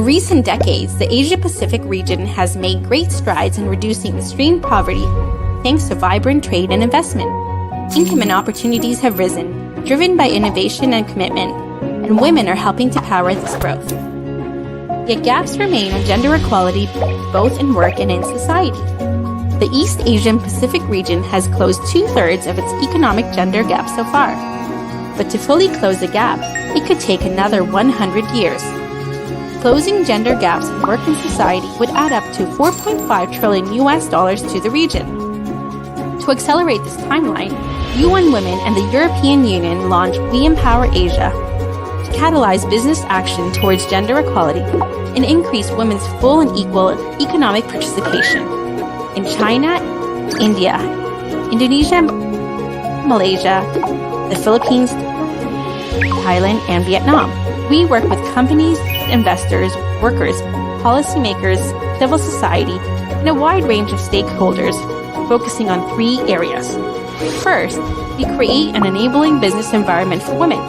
In recent decades, the Asia-Pacific region has made great strides in reducing extreme poverty thanks to vibrant trade and investment. Income and opportunities have risen, driven by innovation and commitment, and women are helping to power this growth. Yet gaps remain on gender equality both in work and in society. The East Asian Pacific region has closed 2/3 of its economic gender gap so far. But to fully close the gap, it could take another 100 years. Closing gender gaps in work and society would add up to $4.5 trillion to the region. To accelerate this timeline, UN Women and the European Union launched We Empower Asia to catalyze business action towards gender equality and increase women's full and equal economic participation. In China, India, Indonesia, Malaysia, the Philippines, Thailand, and Vietnam, we work with companies, investors, workers, policymakers, civil society, and a wide range of stakeholders, focusing on 3 areas. First, we create an enabling business environment for women.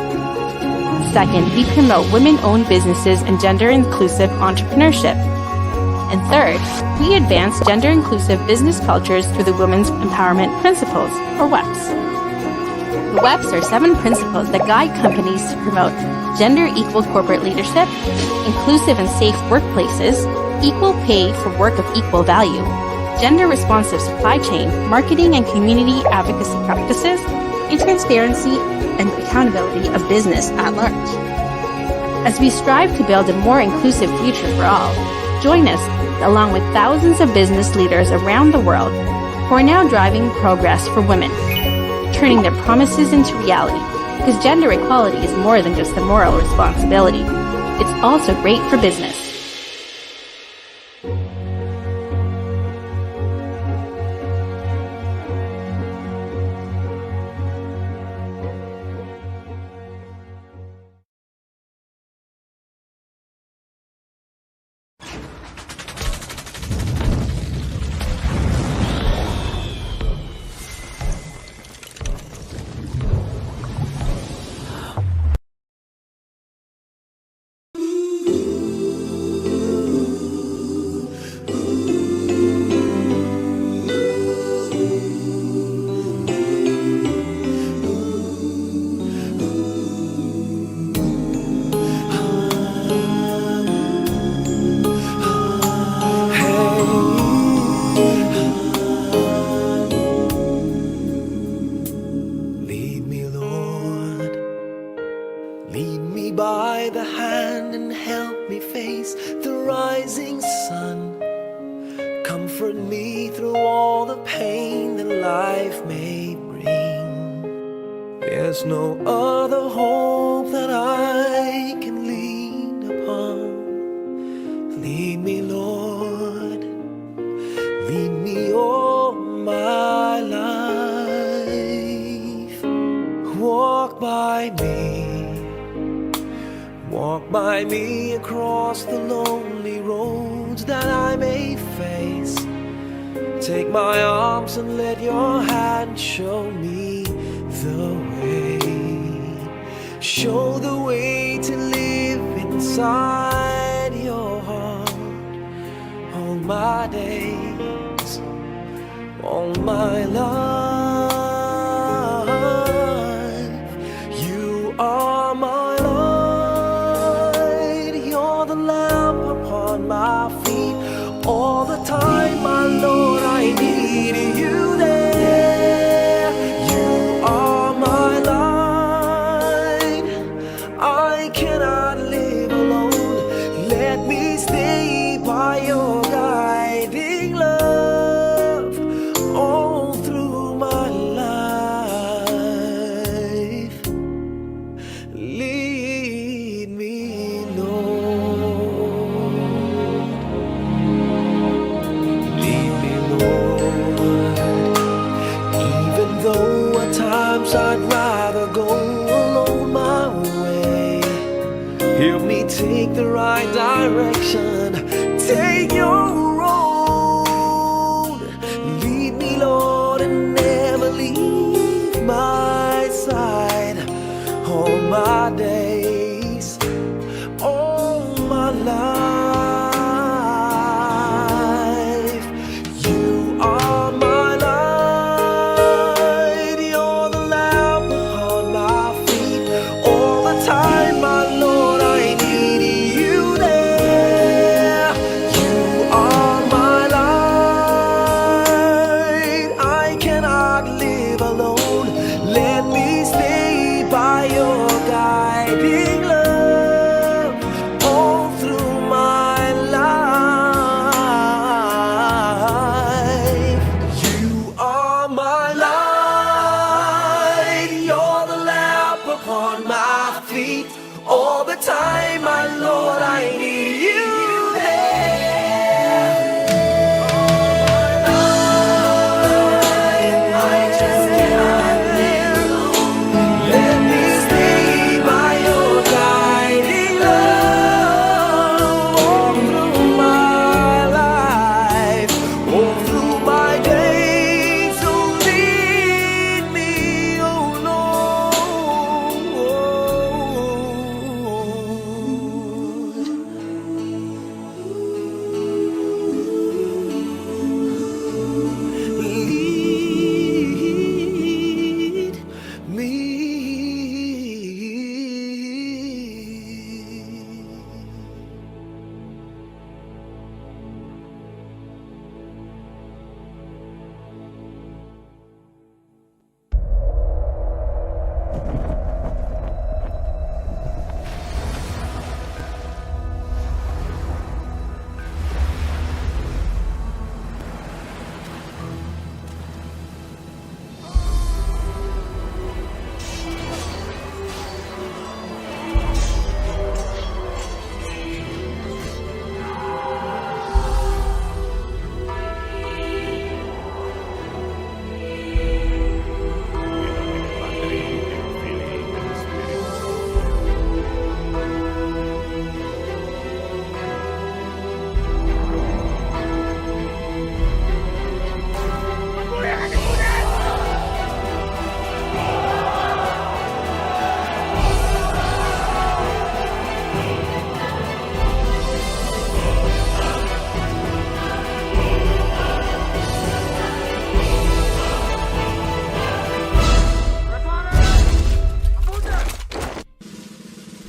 Second, we promote women-owned businesses and gender-inclusive entrepreneurship. And third, we advance gender-inclusive business cultures through the Women's Empowerment Principles, or WEPs. The WEPs are 7 principles that guide companies to promote gender-equal corporate leadership, inclusive and safe workplaces, equal pay for work of equal value, gender-responsive supply chain, marketing and community advocacy practices, and transparency and accountability of business at large. As we strive to build a more inclusive future for all, join us, along with thousands of business leaders around the world, who are now driving progress for women, turning their promises into reality, because gender equality is more than just a moral responsibility. It's also great for business. by the hand and help me face the rising sun. Comfort me through all the pain that life may bring. There's no other hope that I can lean upon. Lead me, Lord, lead me all my life. Walk by me across the lonely roads that I may face. Take my arms and let your hand show me the way. Show the way to live inside your heart all my days, all my life. You are my light, you're the lamp upon my feet. All the time, my Lord, I need you there. You are my light, I cannot live alone. Let me stay by your guiding love all through my life. Lead me, Lord. Lead me, Lord. Even though at times I'd rather go alone my way, help me take the right direction. Take your road. Lead me, Lord, and never leave my side. All my days, all my life. time, my Lord, I need you there. I just cannot live alone. Let me stay by your guiding love all through my life, all through my days. So lead me, oh Lord. Lead me.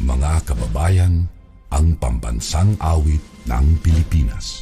Mga kababayan, ang pambansang awit ng Pilipinas.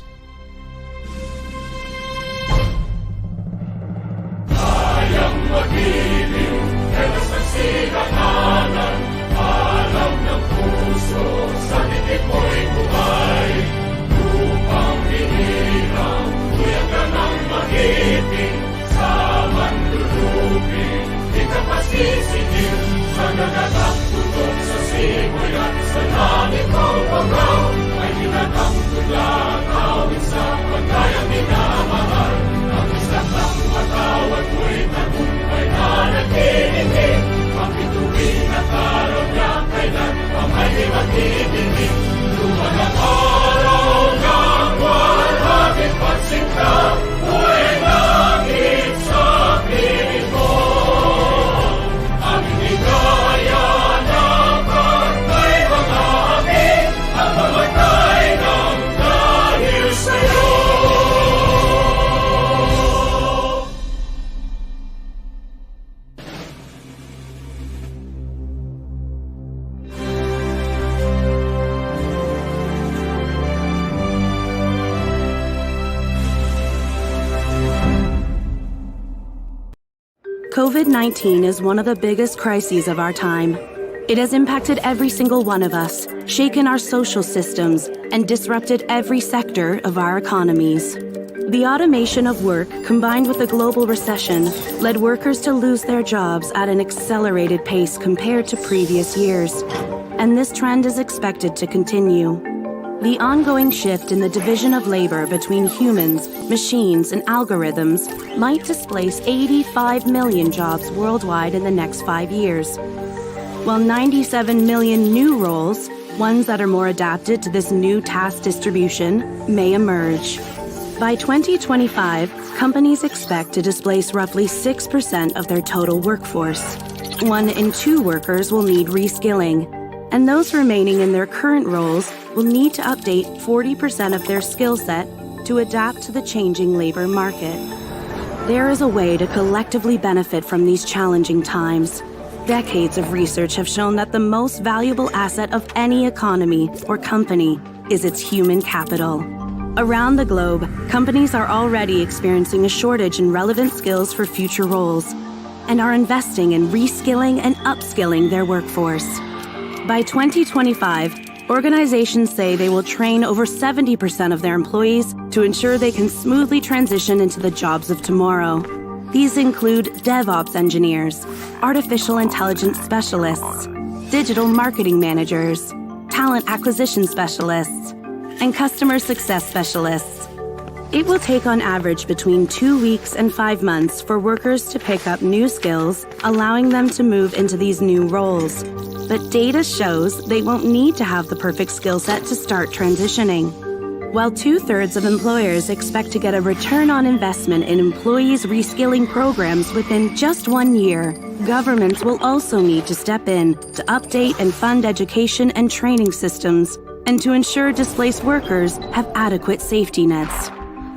COVID-19 is one of the biggest crises of our time. It has impacted every single one of us, shaken our social systems, and disrupted every sector of our economies. The automation of work, combined with the global recession, led workers to lose their jobs at an accelerated pace compared to previous years. And this trend is expected to continue. The ongoing shift in the division of labor between humans, machines, and algorithms might displace 85 million jobs worldwide in the next 5 years, while 97 million new roles, ones that are more adapted to this new task distribution, may emerge. By 2025, companies expect to displace roughly 6% of their total workforce. 1 in 2 workers will need reskilling, and those remaining in their current roles will need to update 40% of their skill set to adapt to the changing labor market. There is a way to collectively benefit from these challenging times. Decades of research have shown that the most valuable asset of any economy or company is its human capital. Around the globe, companies are already experiencing a shortage in relevant skills for future roles and are investing in reskilling and upskilling their workforce. By 2025, organizations say they will train over 70% of their employees to ensure they can smoothly transition into the jobs of tomorrow. These include DevOps engineers, artificial intelligence specialists, digital marketing managers, talent acquisition specialists, and customer success specialists. It will take on average between 2 weeks and 5 months for workers to pick up new skills, allowing them to move into these new roles. But data shows they won't need to have the perfect skill set to start transitioning. While 2/3 of employers expect to get a return on investment in employees' reskilling programs within just 1 year, governments will also need to step in to update and fund education and training systems and to ensure displaced workers have adequate safety nets.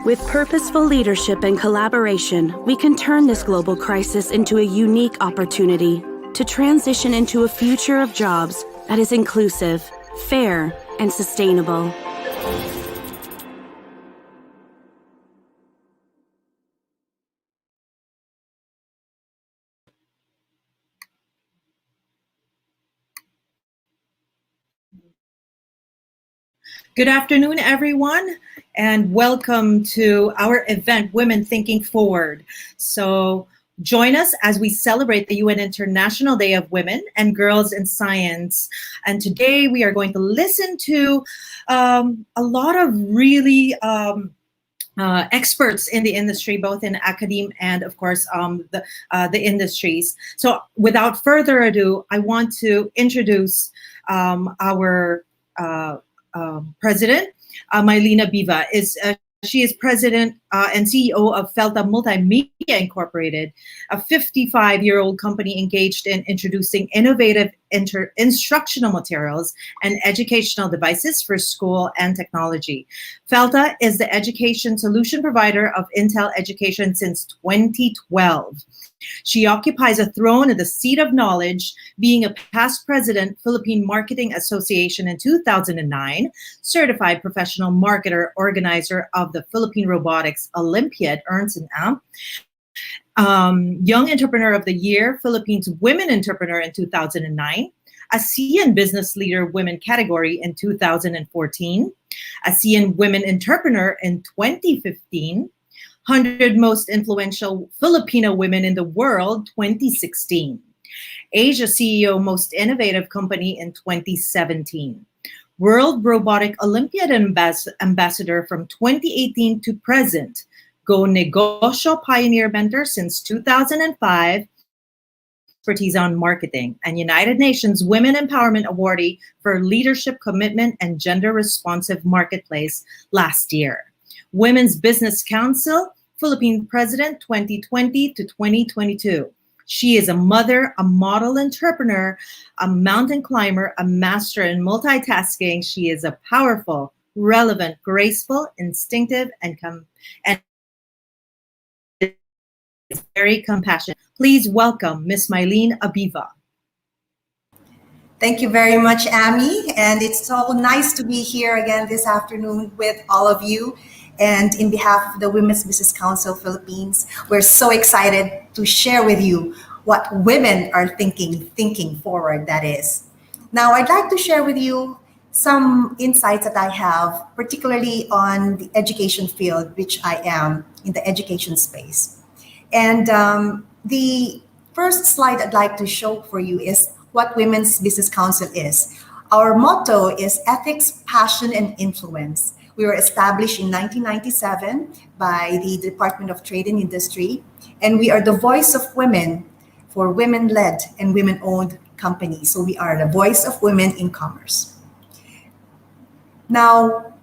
With purposeful leadership and collaboration, we can turn this global crisis into a unique opportunity to transition into a future of jobs that is inclusive, fair, and sustainable. Good afternoon, everyone, and welcome to our event, Women Thinking Forward. So join us as we celebrate the UN International Day of Women and Girls in Science. And today we are going to listen to a lot of really experts in the industry, both in academia and, of course, the industries. So without further ado, I want to introduce our President, Mylena Biva. She is President and CEO of Felta Multimedia Incorporated, a 55-year-old company engaged in introducing innovative instructional materials and educational devices for school and technology. Felta is the education solution provider of Intel Education since 2012. She occupies a throne at the seat of knowledge, being a past president, Philippine Marketing Association in 2009, certified professional marketer, organizer of the Philippine Robotics Olympiad, Ernst & Young Entrepreneur of the Year, Philippines Women Entrepreneur in 2009, ASEAN Business Leader Women category in 2014, ASEAN Women Entrepreneur in 2015, 100 Most Influential Filipino Women in the World 2016, Asia CEO Most Innovative Company in 2017, World Robotic Olympiad Ambassador from 2018 to present, Go Negosyo Pioneer Mentor since 2005, expertise on marketing, and United Nations Women Empowerment Awardee for Leadership Commitment and Gender Responsive Marketplace last year. Women's Business Council, Philippine President 2020 to 2022. She is a mother, a model entrepreneur, a mountain climber, a master in multitasking. She is a powerful, relevant, graceful, instinctive, and very compassionate. Please welcome Miss Mylena Biva. Thank you very much, Amy. And it's so nice to be here again this afternoon with all of you. And in behalf of the Women's Business Council Philippines, we're so excited to share with you what women are thinking forward, that is. Now, I'd like to share with you some insights that I have, particularly on the education field, which I am in the education space. And the first slide I'd like to show for you is what Women's Business Council is. Our motto is ethics, passion, and influence. We were established in 1997 by the Department of Trade and Industry, and we are the voice of women for women-led and women-owned companies. So we are the voice of women in commerce. Now,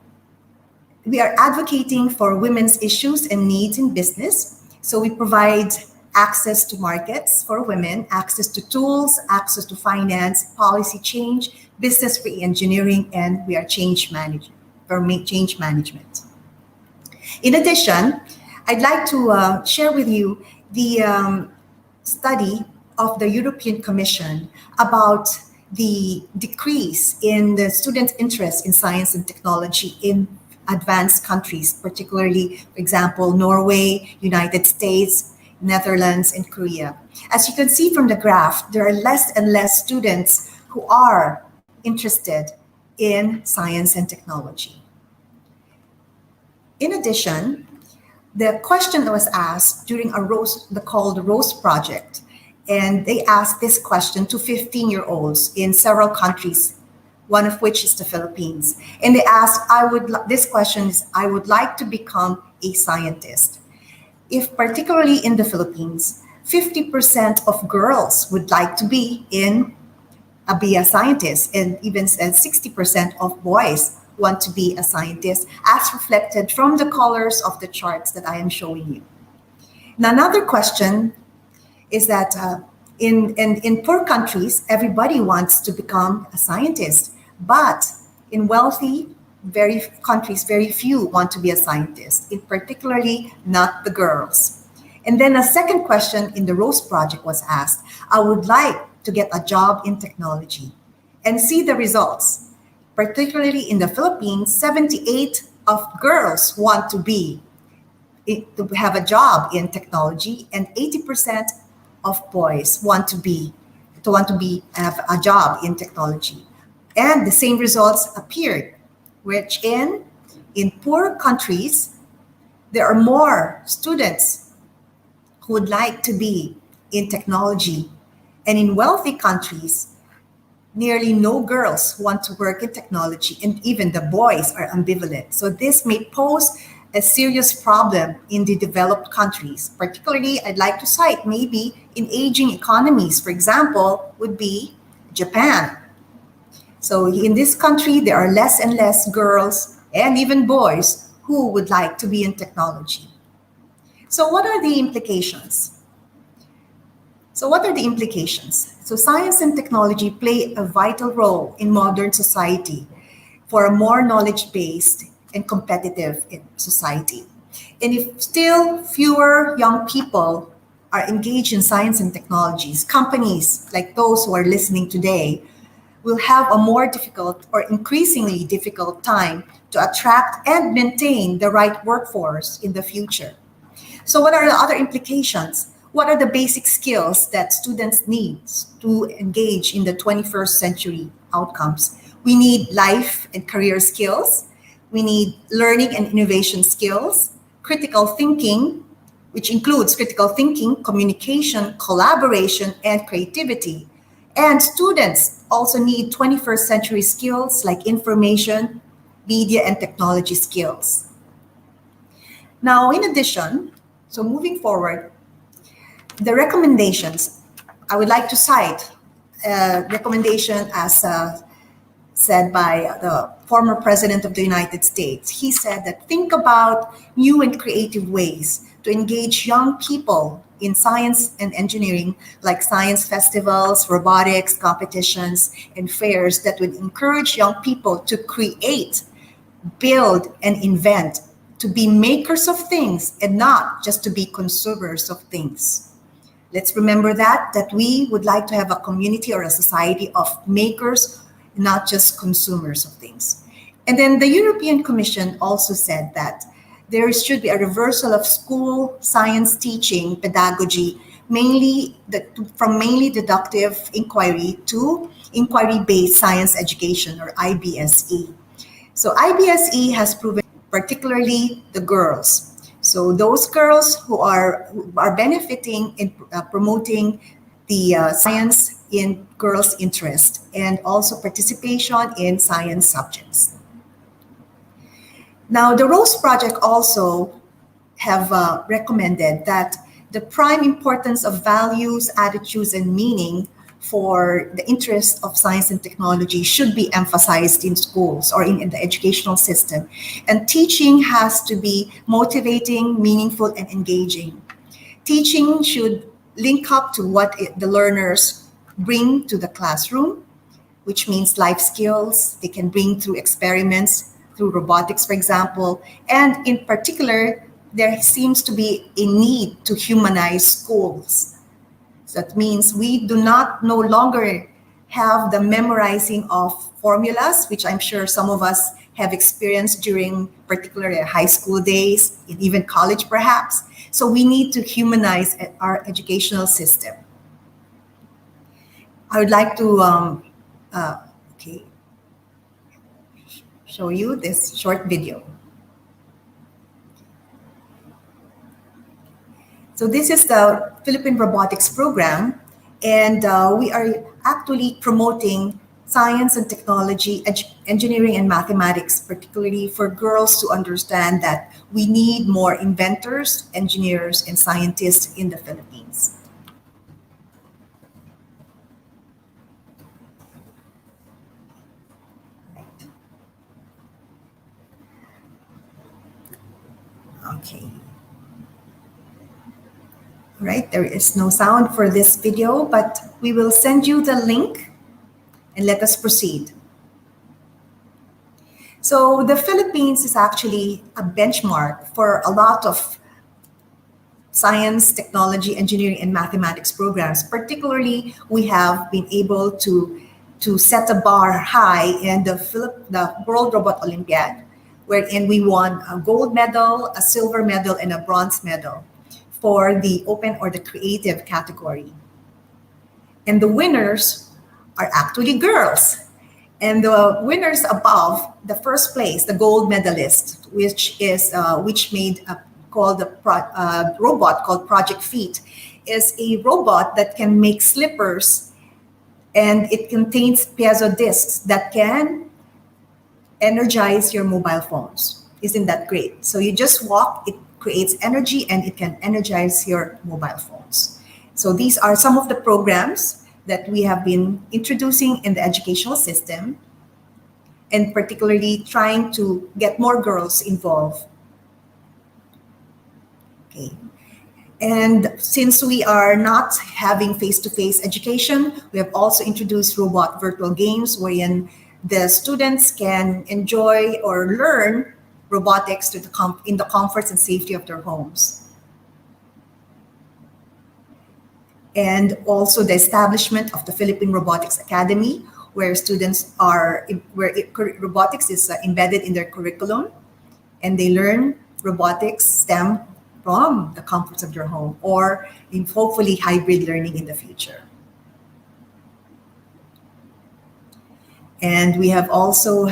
we are advocating for women's issues and needs in business. So we provide access to markets for women, access to tools, access to finance, policy change, business re-engineering, and we are change management. In addition, I'd like to share with you the study of the European Commission about the decrease in the student interest in science and technology in advanced countries, particularly, for example, Norway, United States, Netherlands, and Korea. As you can see from the graph, there are less and less students who are interested in science and technology. In addition, the question that was asked during the Rose Project, and they asked this question to 15-year-olds in several countries one of which is the Philippines. And they asked, this question is, I would like to become a scientist. If particularly in the Philippines, 50% of girls would like to be a scientist, and even 60% of boys want to be a scientist, as reflected from the colors of the charts that I am showing you. Now, another question is that in poor countries, everybody wants to become a scientist, but in wealthy countries, very few want to be a scientist, in particularly not the girls. And then a second question in the Rose Project was asked, I would like to get a job in technology, and see the results. Particularly in the Philippines, 78 of girls want to have a job in technology, and 80% of boys want to have a job in technology. And the same results appeared, which in poor countries, there are more students who would like to be in technology. And in wealthy countries, nearly no girls want to work in technology, and even the boys are ambivalent. So this may pose a serious problem in the developed countries. Particularly, I'd like to cite maybe in aging economies, for example, would be Japan. So in this country, there are less and less girls and even boys who would like to be in technology. So what are the implications? So science and technology play a vital role in modern society for a more knowledge-based and competitive society. And if still fewer young people are engaged in science and technologies, companies like those who are listening today will have a more difficult or increasingly difficult time to attract and maintain the right workforce in the future. So what are the other implications? What are the basic skills that students need to engage in the 21st century outcomes? We need life and career skills. We need learning and innovation skills, critical thinking, which includes critical thinking, communication, collaboration, and creativity. And students also need 21st century skills like information, media, and technology skills. Now, in addition, so moving forward, the recommendations, I would like to cite a recommendation as said by the former President of the United States. He said that think about new and creative ways to engage young people in science and engineering, like science festivals, robotics, competitions, and fairs that would encourage young people to create, build, and invent, to be makers of things and not just to be consumers of things. Let's remember that we would like to have a community or a society of makers, not just consumers of things. And then the European Commission also said that there should be a reversal of school science teaching pedagogy, from mainly deductive inquiry to inquiry-based science education, or IBSE. So IBSE has proven, particularly the girls. So those girls who are benefiting in promoting the science in girls' interest, and also participation in science subjects. Now, the Rose Project also have recommended that the prime importance of values, attitudes, and meaning for the interest of science and technology should be emphasized in schools or in the educational system. And teaching has to be motivating, meaningful, and engaging. Teaching should link up to what the learners bring to the classroom, which means life skills they can bring through experiments, through robotics, for example. And in particular, there seems to be a need to humanize schools. So that means we do not no longer have the memorizing of formulas, which I'm sure some of us have experienced during particularly high school days, and even college perhaps. So we need to humanize our educational system. I would like to show you this short video. So this is the Philippine Robotics Program, and we are actually promoting science and technology, engineering and mathematics, particularly for girls to understand that we need more inventors, engineers, and scientists in the Philippines. Okay. Right, there is no sound for this video, but we will send you the link and let us proceed. So the Philippines is actually a benchmark for a lot of science, technology, engineering, and mathematics programs. Particularly, we have been able to set a bar high in the World Robot Olympiad, wherein we won a gold medal, a silver medal, and a bronze medal for the open or the creative category. And the winners are actually girls. And the winners above the first place, the gold medalist, which made called the robot called Project Feet, is a robot that can make slippers, and it contains piezo discs that can energize your mobile phones. Isn't that great? So you just walk, it creates energy, and it can energize your mobile phones. So these are some of the programs that we have been introducing in the educational system, and particularly trying to get more girls involved. Okay. And since we are not having face-to-face education, we have also introduced robot virtual games wherein the students can enjoy or learn robotics in the comforts and safety of their homes. And also the establishment of the Philippine Robotics Academy, where robotics is embedded in their curriculum, and they learn robotics STEM from the comforts of their home, or in hopefully hybrid learning in the future. And we have also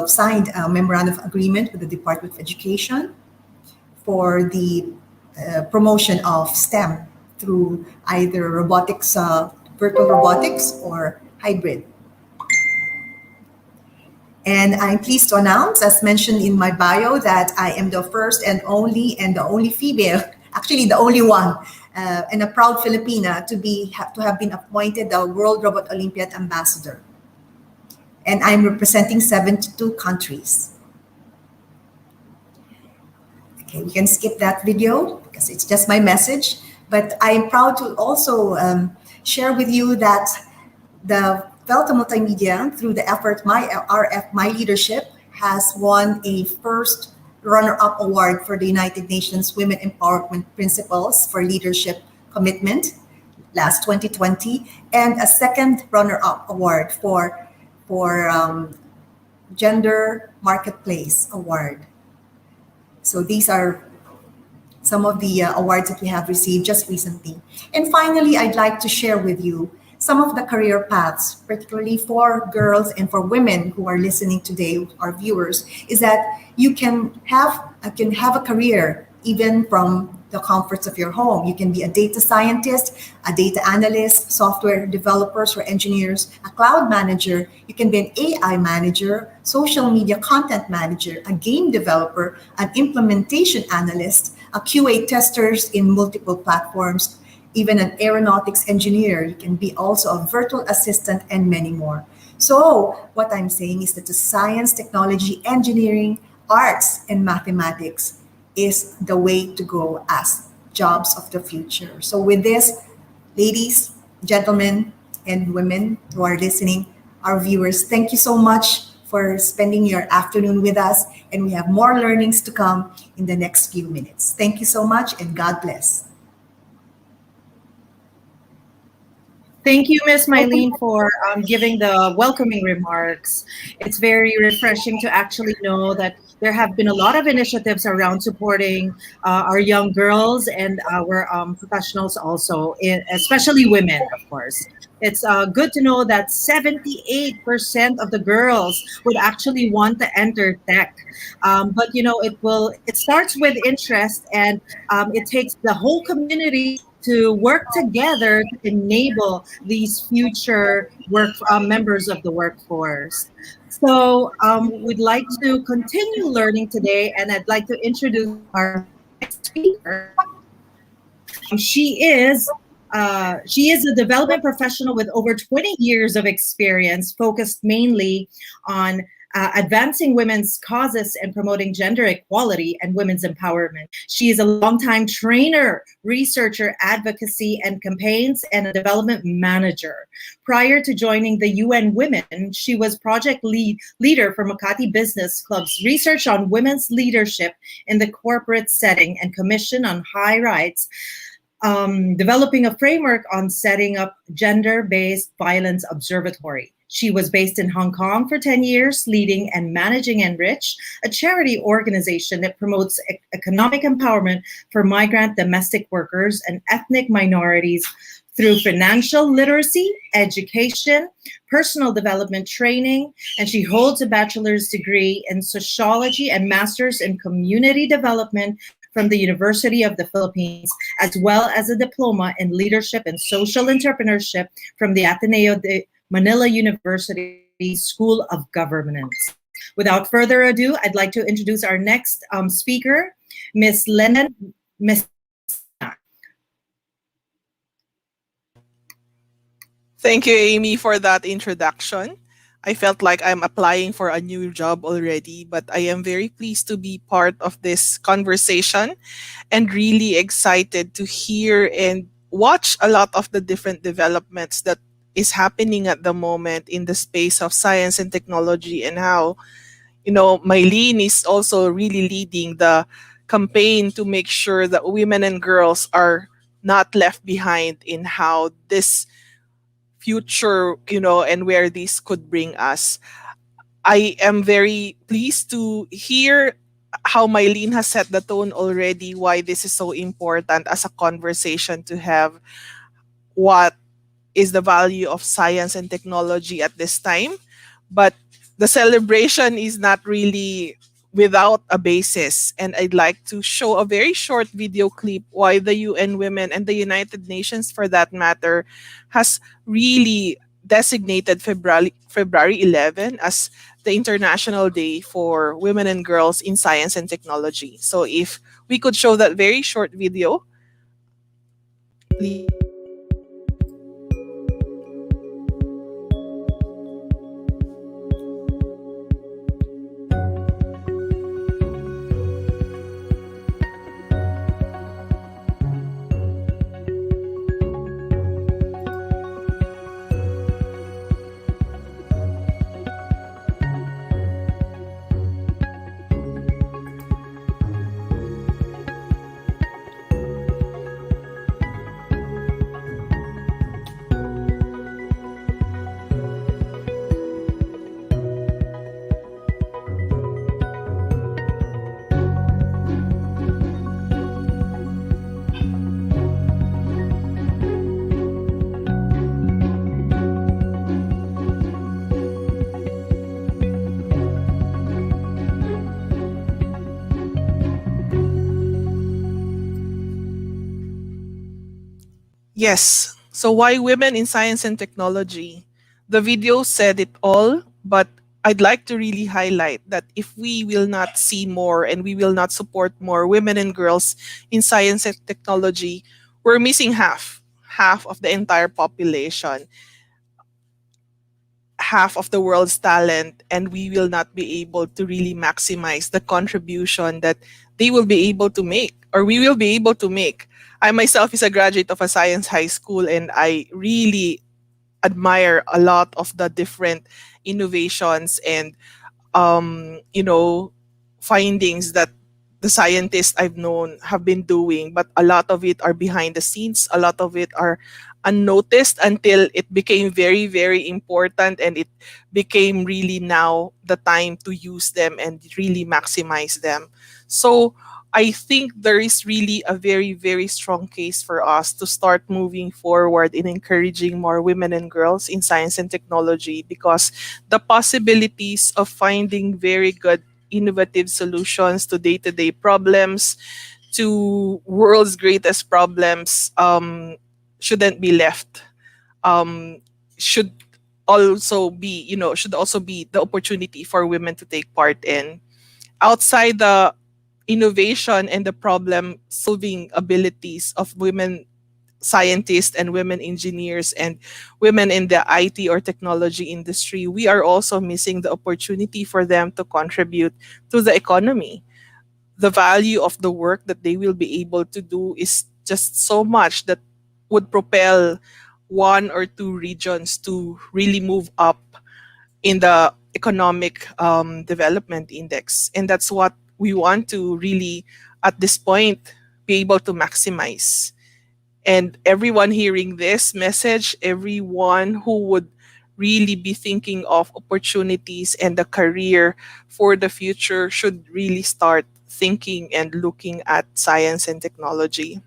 signed a memorandum of agreement with the Department of Education for the promotion of STEM through either robotics, virtual robotics, or hybrid. And I'm pleased to announce, as mentioned in my bio, that I am the first and the only female, actually the only one, and a proud Filipina to have been appointed the World Robot Olympiad Ambassador. And I'm representing 72 countries. Okay, we can skip that video because it's just my message. But I'm proud to also share with you that the Velta Multimedia, through the effort my leadership, has won a first runner-up award for the United Nations Women Empowerment Principles for Leadership Commitment last 2020, and a second runner-up award for Gender Marketplace Award. So these are some of the awards that we have received just recently. And finally, I'd like to share with you some of the career paths, particularly for girls and for women who are listening today, our viewers, is that you can have a career even from the comforts of your home. You can be a data scientist, a data analyst, software developers or engineers, a cloud manager. You can be an AI manager, social media content manager, a game developer, an implementation analyst, a QA testers in multiple platforms, even an aeronautics engineer. You can be also a virtual assistant, and many more. So what I'm saying is that the science, technology, engineering, arts, and mathematics is the way to go as jobs of the future. So with this, ladies, gentlemen, and women who are listening, our viewers, thank you so much for spending your afternoon with us. And we have more learnings to come in the next few minutes. Thank you so much, and God bless. Thank you, Ms. Mylene, for giving the welcoming remarks. It's very refreshing to actually know that there have been a lot of initiatives around supporting our young girls and our professionals also, especially women, of course. It's good to know that 78% of the girls would actually want to enter tech. But it starts with interest, and it takes the whole community to work together to enable these future members of the workforce. So we'd like to continue learning today, and I'd like to introduce our next speaker. She is a development professional with over 20 years of experience, focused mainly on advancing women's causes and promoting gender equality and women's empowerment. She is a longtime trainer, researcher, advocacy and campaigns, and a development manager. Prior to joining the UN Women, she was project leader for Makati Business Club's research on women's leadership in the corporate setting and commission on high rights, developing a framework on setting up gender-based violence observatory. She was based in Hong Kong for 10 years, leading and managing Enrich, a charity organization that promotes economic empowerment for migrant domestic workers and ethnic minorities through financial literacy, education, personal development training, and she holds a bachelor's degree in sociology and master's in community development from the University of the Philippines, as well as a diploma in leadership and social entrepreneurship from the Ateneo de Manila University School of Governance. Without further ado, I'd like to introduce our next speaker, Ms. Lennon. Thank you, Amy, for that introduction. I felt like I'm applying for a new job already, but I am very pleased to be part of this conversation and really excited to hear and watch a lot of the different developments that is happening at the moment in the space of science and technology, and how, Mylene is also really leading the campaign to make sure that women and girls are not left behind in how this future, and where this could bring us. I am very pleased to hear how Mylene has set the tone already, why this is so important as a conversation to have. What is the value of science and technology at this time? But the celebration is not really without a basis. And I'd like to show a very short video clip why the UN Women and the United Nations, for that matter, has really designated February 11 as the International Day for Women and Girls in Science and Technology. So if we could show that very short video, please. Yes. So why women in science and technology? The video said it all, but I'd like to really highlight that if we will not see more and we will not support more women and girls in science and technology, we're missing half of the entire population, half of the world's talent, and we will not be able to really maximize the contribution that they will be able to make, or we will be able to make. I myself is a graduate of a science high school, and I really admire a lot of the different innovations and findings that the scientists I've known have been doing, but a lot of it are behind the scenes. A lot of it are unnoticed until it became very, very important, and it became really now the time to use them and really maximize them. So I think there is really a very, very strong case for us to start moving forward in encouraging more women and girls in science and technology, because the possibilities of finding very good innovative solutions to day-to-day problems, to world's greatest problems shouldn't be left. Um, should also be, should also be the opportunity for women to take part in. Outside the innovation and the problem solving abilities of women scientists and women engineers and women in the IT or technology industry, we are also missing the opportunity for them to contribute to the economy. The value of the work that they will be able to do is just so much that would propel one or two regions to really move up in the economic development index. And that's what we want to really, at this point, be able to maximize. And everyone hearing this message, everyone who would really be thinking of opportunities and the career for the future should really start thinking and looking at science and technology.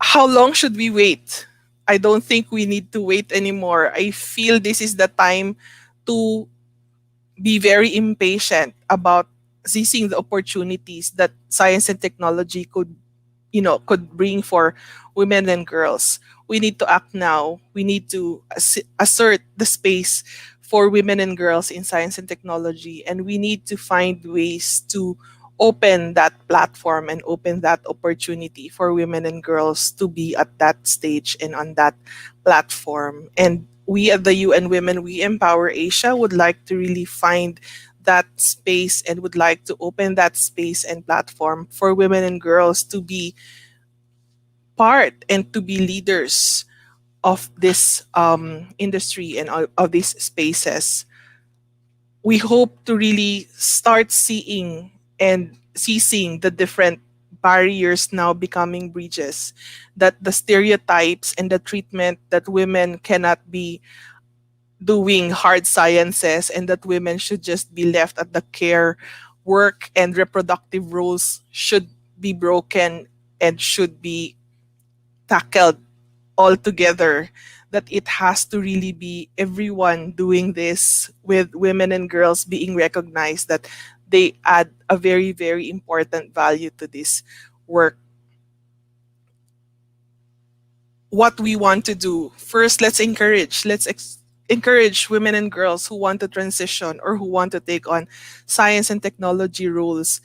How long should we wait? I don't think we need to wait anymore. I feel this is the time to be very impatient about seizing the opportunities that science and technology could bring for women and girls. We need to act now. We need to assert the space for women and girls in science and technology, and we need to find ways to open that platform and open that opportunity for women and girls to be at that stage and on that platform. And we at the UN Women We Empower Asia would like to really find that space and would like to open that space and platform for women and girls to be part and to be leaders of this industry and of these spaces. We hope to really start seeing and seizing the different barriers now becoming bridges, that the stereotypes and the treatment that women cannot be doing hard sciences and that women should just be left at the care, work, and reproductive roles should be broken and should be tackled all together. That it has to really be everyone doing this, with women and girls being recognized that they add a very, very important value to this work. What we want to do first, let's encourage women and girls who want to transition or who want to take on science and technology roles.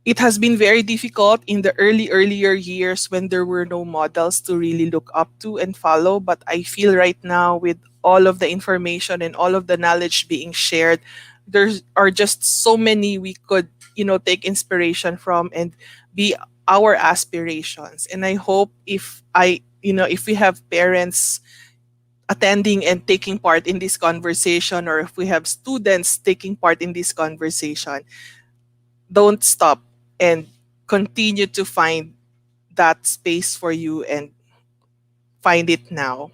It has been very difficult in the earlier years when there were no models to really look up to and follow, but I feel right now, with all of the information and all of the knowledge being shared, there are just so many we could take inspiration from and be our aspirations. And I hope, if we have parents attending and taking part in this conversation, or if we have students taking part in this conversation, don't stop and continue to find that space for you and find it now.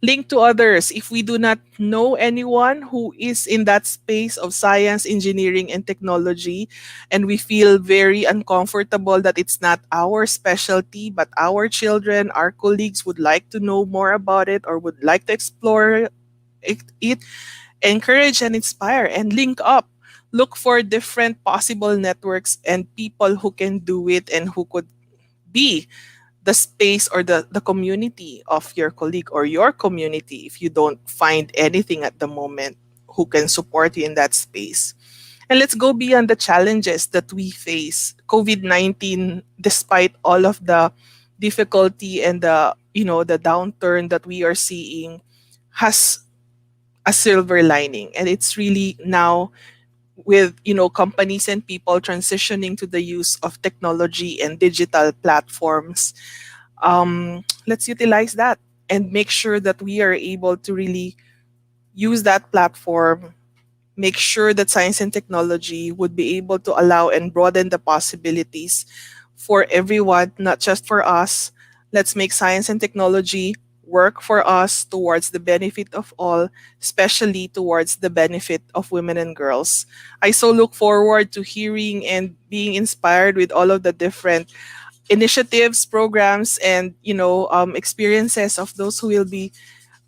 Link to others. If we do not know anyone who is in that space of science, engineering, and technology, and we feel very uncomfortable that it's not our specialty, but our children, our colleagues would like to know more about it or would like to explore it, encourage and inspire and link up. Look for different possible networks and people who can do it and who could be the space or the community of your colleague or your community if you don't find anything at the moment who can support you in that space. And let's go beyond the challenges that we face. COVID-19, despite all of the difficulty and the downturn that we are seeing, has a silver lining. And it's really now, with companies and people transitioning to the use of technology and digital platforms, let's utilize that and make sure that we are able to really use that platform. Make sure that science and technology would be able to allow and broaden the possibilities for everyone, not just for us. Let's make science and technology work for us towards the benefit of all, especially towards the benefit of women and girls. I so look forward to hearing and being inspired with all of the different initiatives, programs, and experiences of those who will be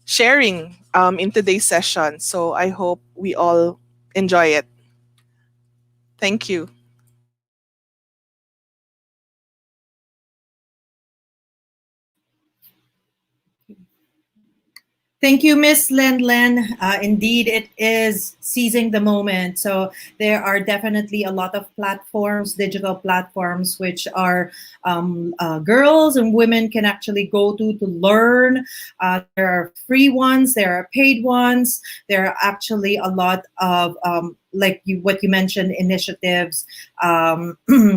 sharing in today's session. So I hope we all enjoy it. Thank you. Thank you, Miss Len Len. Indeed, it is seizing the moment. So there are definitely a lot of platforms, digital platforms, which are girls and women can actually go to learn. There are free ones, there are paid ones. There are actually a lot of like what you mentioned, initiatives,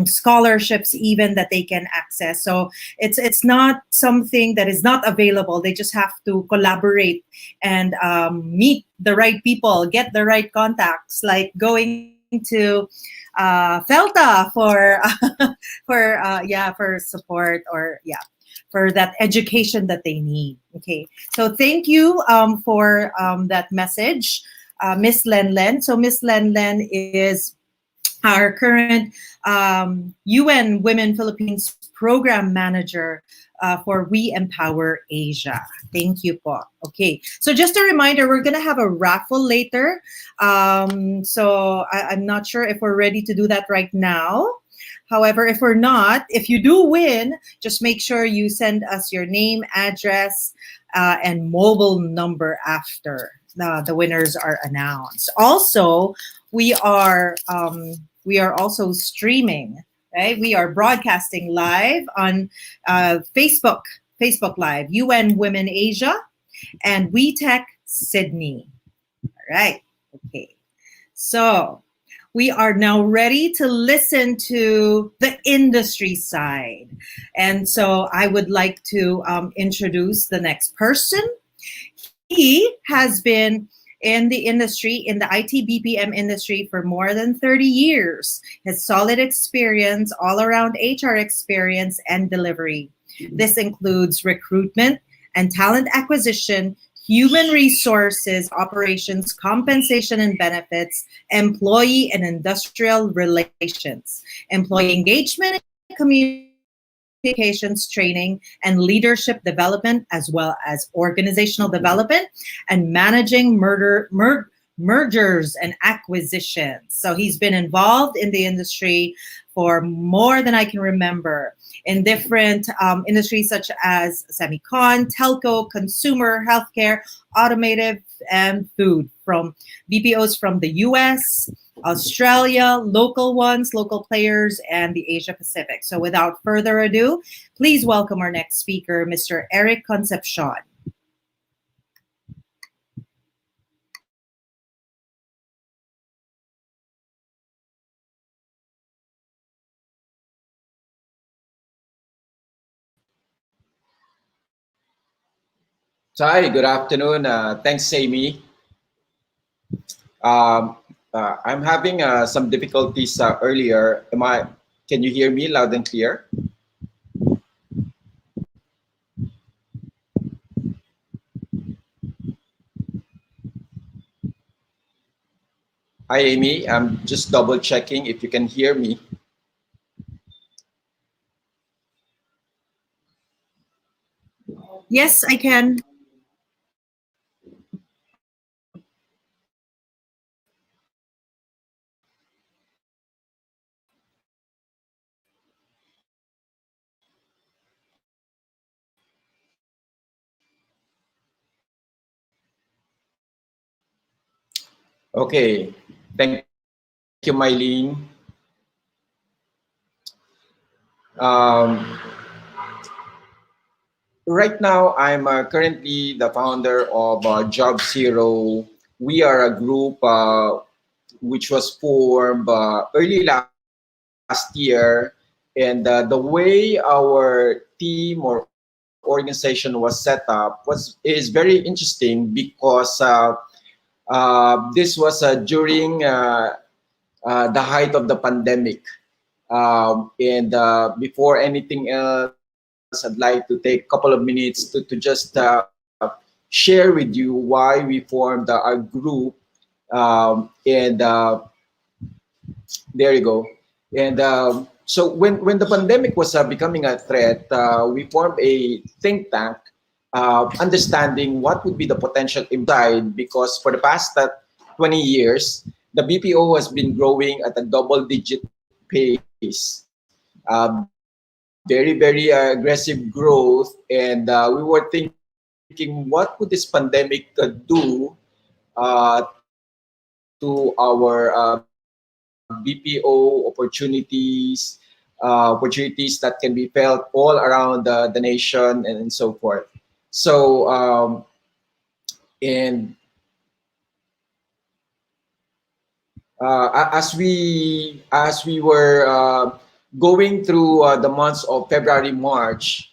scholarships, even that they can access. So it's not something that is not available. They just have to collaborate and meet the right people, get the right contacts, like going to Felta for for support, or for that education that they need. Okay, so thank you for that message, Miss Len Len. So Miss Len Len is our current UN Women Philippines Program Manager for We Empower Asia. Thank you po. Okay, so just a reminder, we're going to have a raffle later. So I'm not sure if we're ready to do that right now. However, if we're not, if you do win, just make sure you send us your name, address, and mobile number after the winners are announced. Also, we are also streaming, right? We are broadcasting live on Facebook Live, UN Women Asia, and WiTech Sydney. All right. Okay. So we are now ready to listen to the industry side. And so I would like to introduce the next person. He has been in the industry, in the IT BPM industry for more than 30 years. Has solid experience, all around HR experience and delivery. This includes recruitment and talent acquisition, human resources, operations, compensation and benefits, employee and industrial relations, employee engagement, communications training, and leadership development, as well as organizational development and managing mergers and acquisitions. So he's been involved in the industry for more than I can remember, in different industries such as semicon, telco, consumer, healthcare, automotive, and food, from BPOs from the US, Australia, local ones, local players, and the Asia Pacific. So without further ado, please welcome our next speaker, Mr. Eric Concepcion. Hi, good afternoon. Thanks, Amy. Um, I'm having some difficulties earlier. Can you hear me loud and clear? Hi, Amy. I'm just double checking if you can hear me. Yes, I can. Okay. Thank you, Mylene. Um, right now, I'm currently the founder of Job Zero. We are a group which was formed early last year, and the way our team or organization was set up is very interesting because this was during the height of the pandemic, and before anything else, I'd like to take a couple of minutes to just share with you why we formed our group, and there you go. And so when the pandemic was becoming a threat, we formed a think tank, understanding what would be the potential impact, because for the past 20 years, the BPO has been growing at a double-digit pace, very, very aggressive growth. And we were thinking what would this pandemic do to our BPO opportunities, opportunities that can be felt all around the nation and so forth. So, and as we were going through the months of February, March,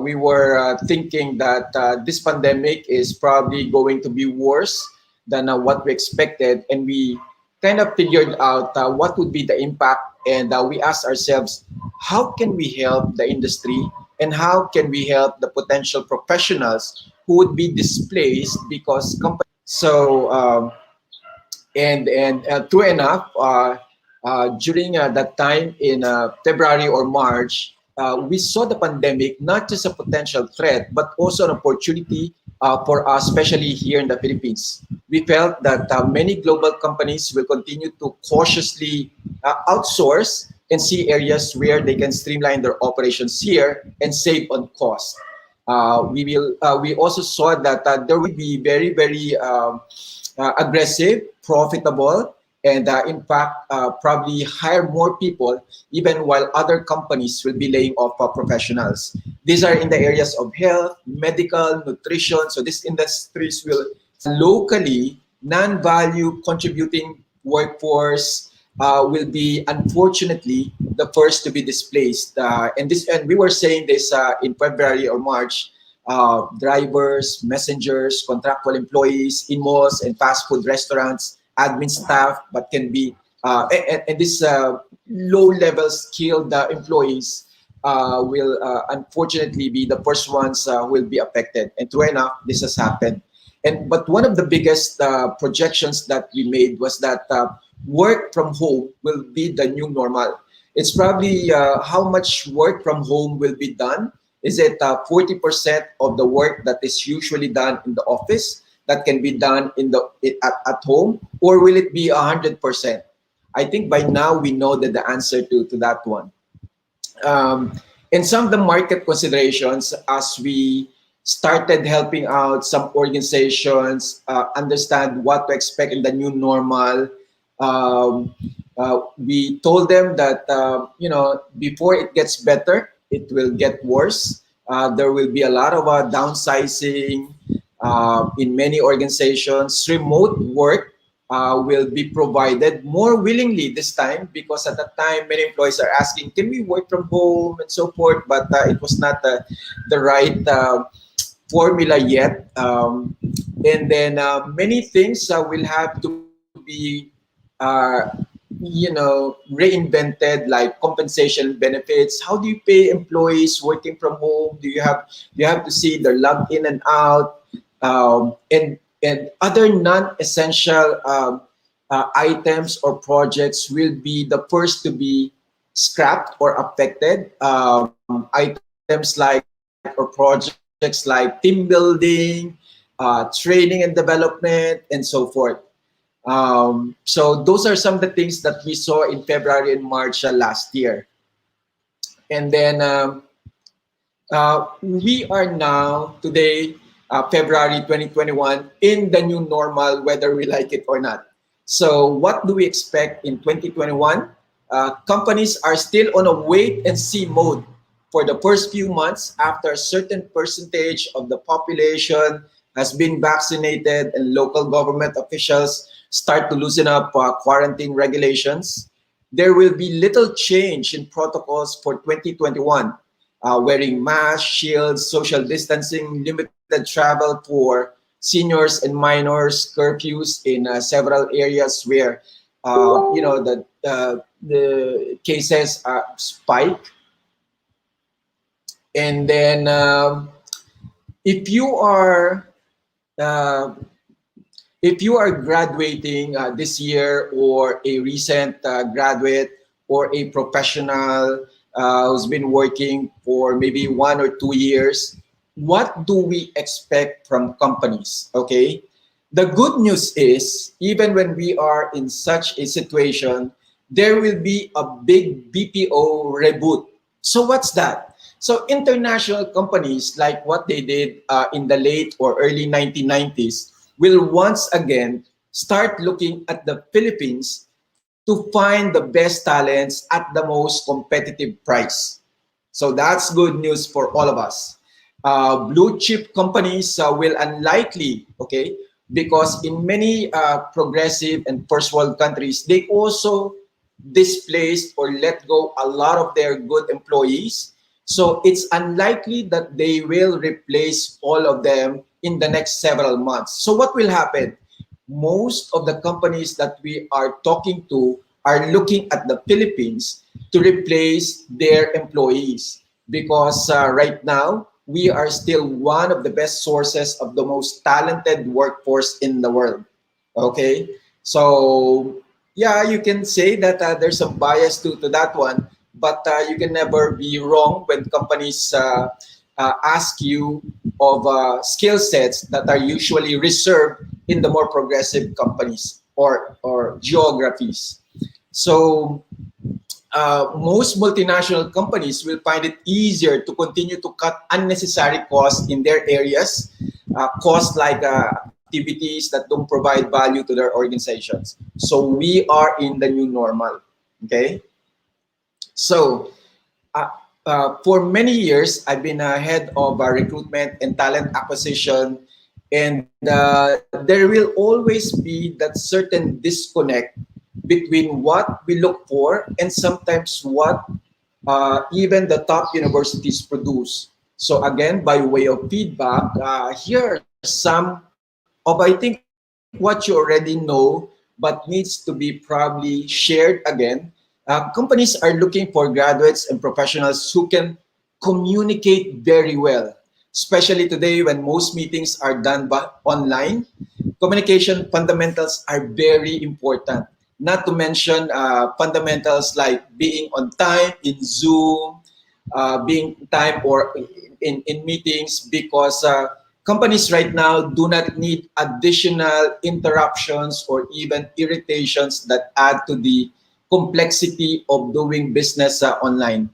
we were thinking that this pandemic is probably going to be worse than what we expected, and we kind of figured out what would be the impact, and we asked ourselves, how can we help the industry, and how can we help the potential professionals who would be displaced because companies. So. And true enough, during that time in February or March, we saw the pandemic not just a potential threat, but also an opportunity for us, especially here in the Philippines. We felt that many global companies will continue to cautiously outsource and see areas where they can streamline their operations here and save on cost. We also saw that there will be very aggressive, profitable, and in fact, probably hire more people, even while other companies will be laying off professionals. These are in the areas of health, medical, nutrition. So these industries will locally non-value contributing workforce will be unfortunately the first to be displaced. And we were saying this in February or March. Drivers, messengers, contractual employees in malls and fast food restaurants, admin staff, but can be and this low-level skilled employees will unfortunately be the first ones will be affected. And true enough, this has happened. But one of the biggest projections that we made was that work from home will be the new normal. It's probably how much work from home will be done. Is it 40% of the work that is usually done in the office that can be done at home, or will it be 100%? I think by now we know that the answer to that one. And some of the market considerations as we started helping out some organizations understand what to expect in the new normal. We told them that before it gets better, it will get worse. There will be a lot of downsizing in many organizations. Remote work will be provided more willingly this time, because at that time many employees are asking, can we work from home and so forth, but it was not the right formula yet. And then many things will have to be reinvented, like compensation benefits. How do you pay employees working from home? Do you have to see their log in and out, and other non-essential items or projects will be the first to be scrapped or affected. Items like or projects like team building, training and development, and so forth. So those are some of the things that we saw in February and March last year. And then we are now today, February 2021, in the new normal, whether we like it or not. So what do we expect in 2021? Companies are still on a wait and see mode for the first few months after a certain percentage of the population has been vaccinated and local government officials start to loosen up quarantine regulations. There will be little change in protocols for 2021. Wearing masks, shields, social distancing, limited travel for seniors and minors, curfews in several areas where the cases spike. And then if you are graduating this year, or a recent graduate, or a professional who's been working for maybe 1 or 2 years, what do we expect from companies? Okay, the good news is, even when we are in such a situation, there will be a big BPO reboot. So what's that? So international companies, like what they did in the late or early 1990s, will once again start looking at the Philippines to find the best talents at the most competitive price. So that's good news for all of us. Blue chip companies will unlikely, okay, because in many progressive and first world countries, they also displaced or let go a lot of their good employees. So it's unlikely that they will replace all of them in the next several months. So what will happen? Most of the companies that we are talking to are looking at the Philippines to replace their employees because right now we are still one of the best sources of the most talented workforce in the world. Okay, so yeah, you can say that there's some bias to that one, but you can never be wrong when companies ask you of skill sets that are usually reserved in the more progressive companies or geographies. So most multinational companies will find it easier to continue to cut unnecessary costs in their areas, costs like activities that don't provide value to their organizations. So we are in the new normal. Okay. So for many years, I've been head of recruitment and talent acquisition, and there will always be that certain disconnect between what we look for and sometimes what even the top universities produce. So again, by way of feedback, here are some of I think what you already know, but needs to be probably shared again. Companies are looking for graduates and professionals who can communicate very well, especially today when most meetings are done online. Communication fundamentals are very important. Not to mention fundamentals like being on time in Zoom, being time or in meetings, because companies right now do not need additional interruptions or even irritations that add to the complexity of doing business online.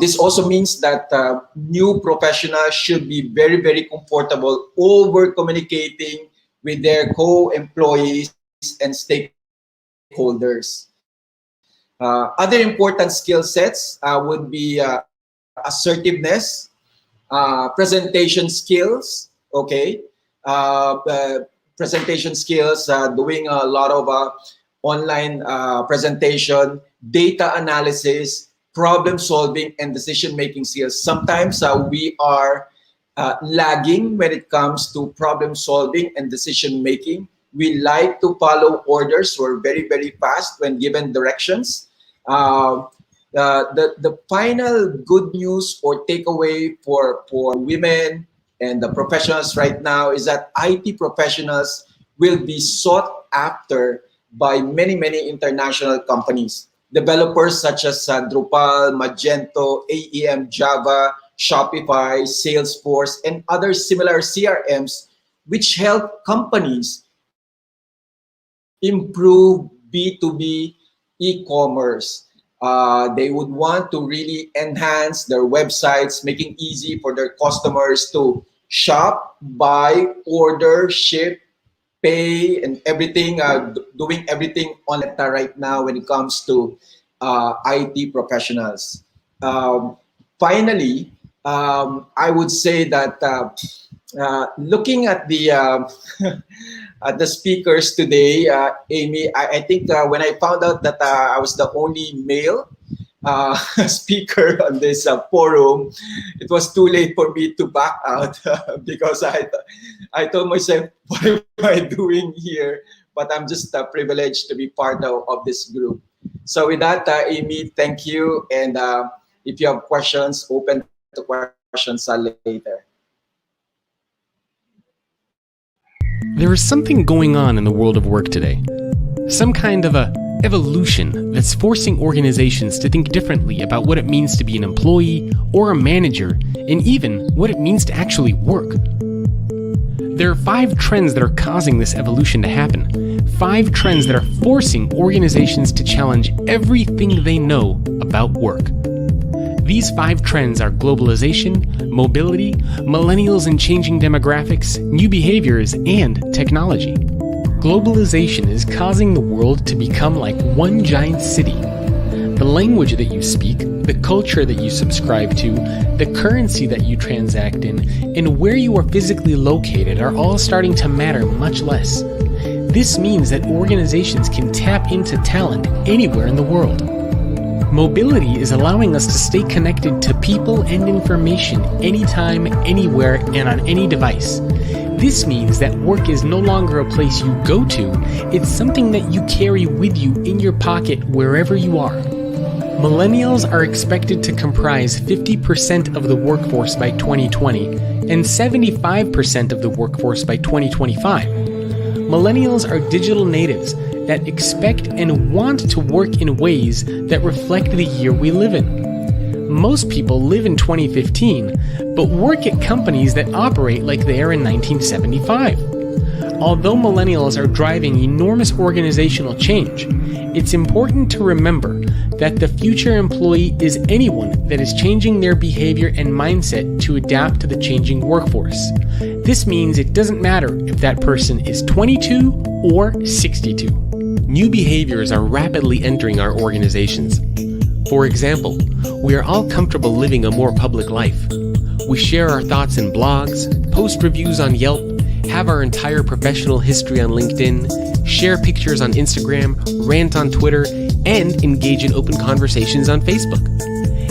This also means that new professionals should be very, very comfortable over communicating with their co-employees and stakeholders. Other important skill sets would be assertiveness, presentation skills, okay? Presentation skills, doing a lot of online presentation, data analysis, problem solving, and decision making skills. Sometimes we are lagging when it comes to problem solving and decision making. We like to follow orders. We're very, very fast when given directions. The final good news or takeaway for women and the professionals right now is that IT professionals will be sought after by many, many international companies. Developers such as Drupal, Magento, AEM, Java, Shopify, Salesforce, and other similar CRMs, which help companies improve B2B e-commerce. They would want to really enhance their websites, making easy for their customers to shop, buy, order, ship, pay, and everything, doing everything on it right now when it comes to IT professionals. Finally, I would say that looking at the at the speakers today, Amy, I think when I found out that I was the only male speaker on this forum, it was too late for me to back out because I told myself, what am I doing here? But I'm just privileged to be part of this group. So with that, Amy, thank you. And if you have questions, open to questions later. There is something going on in the world of work today. Some kind of a evolution that's forcing organizations to think differently about what it means to be an employee or a manager, and even what it means to actually work. There are 5 trends that are causing this evolution to happen. 5 trends that are forcing organizations to challenge everything they know about work. These 5 trends are globalization, mobility, millennials and changing demographics, new behaviors, and technology. Globalization is causing the world to become like one giant city. The language that you speak, the culture that you subscribe to, the currency that you transact in, and where you are physically located are all starting to matter much less. This means that organizations can tap into talent anywhere in the world. Mobility is allowing us to stay connected to people and information anytime, anywhere, and on any device. This means that work is no longer a place you go to, it's something that you carry with you in your pocket wherever you are. Millennials are expected to comprise 50% of the workforce by 2020 and 75% of the workforce by 2025. Millennials are digital natives that expect and want to work in ways that reflect the year we live in. Most people live in 2015, but work at companies that operate like they are in 1975. Although millennials are driving enormous organizational change, it's important to remember that the future employee is anyone that is changing their behavior and mindset to adapt to the changing workforce. This means it doesn't matter if that person is 22 or 62. New behaviors are rapidly entering our organizations. For example, we are all comfortable living a more public life. We share our thoughts in blogs, post reviews on Yelp, have our entire professional history on LinkedIn, share pictures on Instagram, rant on Twitter, and engage in open conversations on Facebook.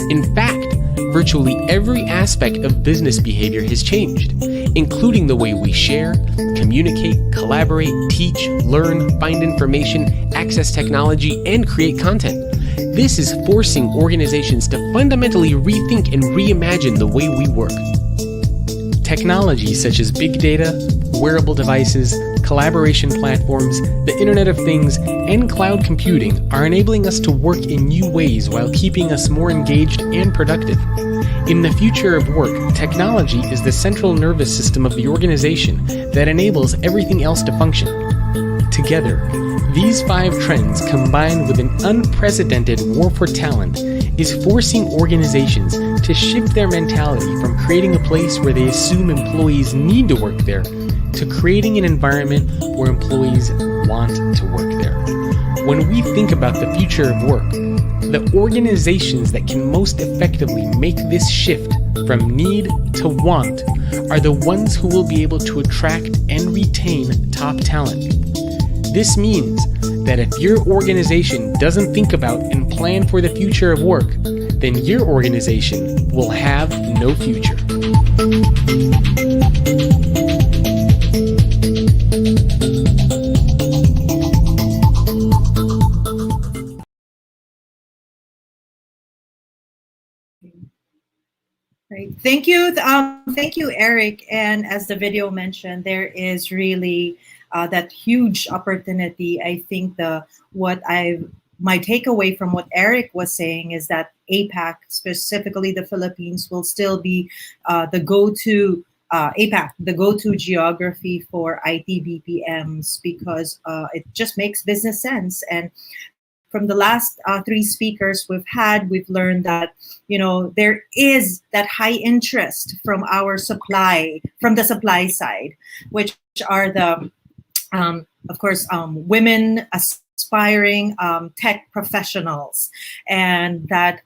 In fact, virtually every aspect of business behavior has changed, including the way we share, communicate, collaborate, teach, learn, find information, access technology, and create content. This is forcing organizations to fundamentally rethink and reimagine the way we work. Technology such as big data, wearable devices, collaboration platforms, the Internet of Things, and cloud computing are enabling us to work in new ways while keeping us more engaged and productive. In the future of work, technology is the central nervous system of the organization that enables everything else to function. Together, these 5 trends, combined with an unprecedented war for talent, is forcing organizations to shift their mentality from creating a place where they assume employees need to work there to creating an environment where employees want to work there. When we think about the future of work, the organizations that can most effectively make this shift from need to want are the ones who will be able to attract and retain top talent. This means that if your organization doesn't think about and plan for the future of work, then your organization will have no future. Great. Thank you, Eric. And as the video mentioned, there is really that huge opportunity. I think my takeaway from what Eric was saying is that APAC, specifically the Philippines, will still be the go-to APAC, the go-to geography for IT BPMs because it just makes business sense. And from the last 3 speakers we've learned that, there is that high interest from the supply side, which are the, of course, women aspiring tech professionals, and that